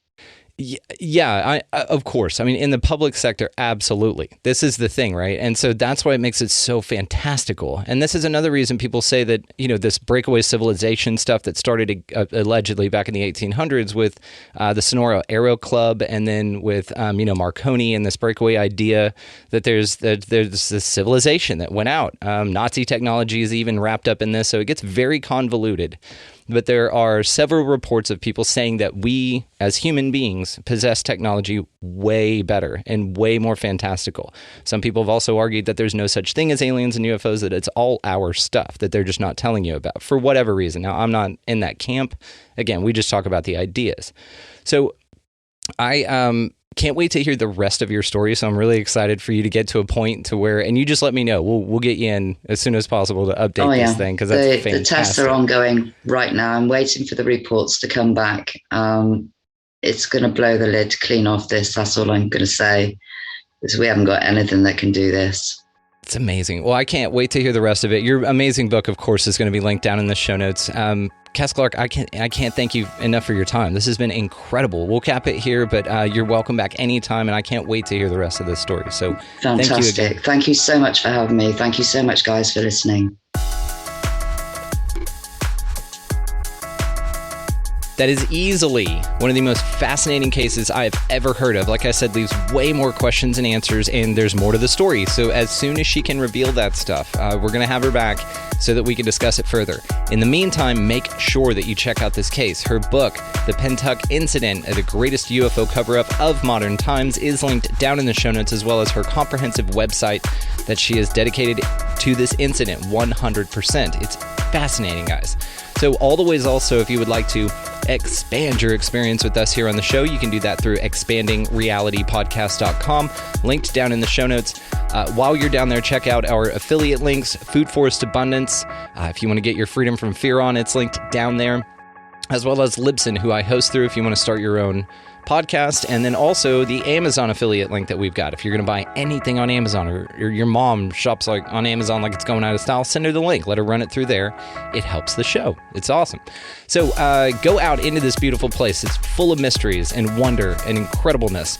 Yeah, of course. I mean, in the public sector, absolutely. This is the thing, right? And so that's why it makes it so fantastical. And this is another reason people say that, this breakaway civilization stuff that started allegedly back in the 1800s with the Sonora Aero Club, and then with, Marconi and this breakaway idea that there's this civilization that went out. Nazi technology is even wrapped up in this, so it gets very convoluted. But there are several reports of people saying that we, as human beings, possess technology way better and way more fantastical. Some people have also argued that there's no such thing as aliens and UFOs, that it's all our stuff that they're just not telling you about for whatever reason. Now, I'm not in that camp. Again, we just talk about the ideas. So I can't wait to hear the rest of your story. So I'm really excited for you to get to a point to where, and you just let me know. We'll get you in as soon as possible to update this thing, because that's fantastic. The tests are ongoing right now. I'm waiting for the reports to come back. It's going to blow the lid clean off this. That's all I'm going to say, because we haven't got anything that can do this. It's amazing. Well, I can't wait to hear the rest of it. Your amazing book, of course, is going to be linked down in the show notes. Caz Clarke, I can't thank you enough for your time. This has been incredible. We'll cap it here, but you're welcome back anytime, and I can't wait to hear the rest of this story. So fantastic. Thank you so much for having me. Thank you so much, guys, for listening. That is easily one of the most fascinating cases I've ever heard of. Like I said, leaves way more questions and answers, and there's more to the story. So as soon as she can reveal that stuff, we're going to have her back so that we can discuss it further. In the meantime, make sure that you check out this case. Her book, The Pentyrch Incident, the greatest UFO cover-up of modern times, is linked down in the show notes, as well as her comprehensive website that she has dedicated to this incident 100%. It's fascinating, guys. So all the ways also, if you would like to expand your experience with us here on the show, you can do that through expandingrealitypodcast.com, linked down in the show notes. While you're down there, check out our affiliate links, Food Forest Abundance. If you want to get your freedom from fear on, it's linked down there, as well as Libsyn, who I host through if you want to start your own podcast, and then also the Amazon affiliate link that we've got. If you're going to buy anything on Amazon, or your mom shops like on Amazon like it's going out of style, send her the link. Let her run it through there. It helps the show. It's awesome. So go out into this beautiful place. It's full of mysteries and wonder and incredibleness.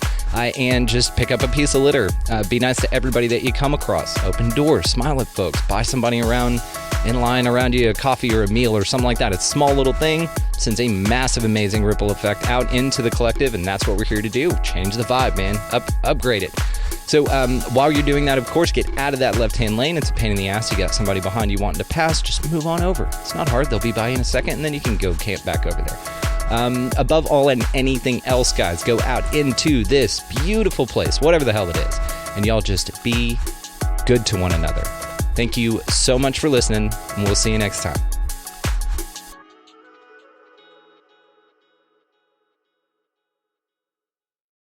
And just pick up a piece of litter. Be nice to everybody that you come across. Open doors. Smile at folks. Buy somebody around in line around you a coffee or a meal or something like that. It's a small little thing, sends a massive, amazing ripple effect out into the collective, and that's what we're here to do. Change the vibe, man. Upgrade it. So while you're doing that, of course, get out of that left-hand lane. It's a pain in the ass. You got somebody behind you wanting to pass, just move on over. It's not hard. They'll be by in a second, and then you can go camp back over there. Above all and anything else, guys, go out into this beautiful place, whatever the hell it is, and y'all just be good to one another. Thank you so much for listening, and we'll see you next time.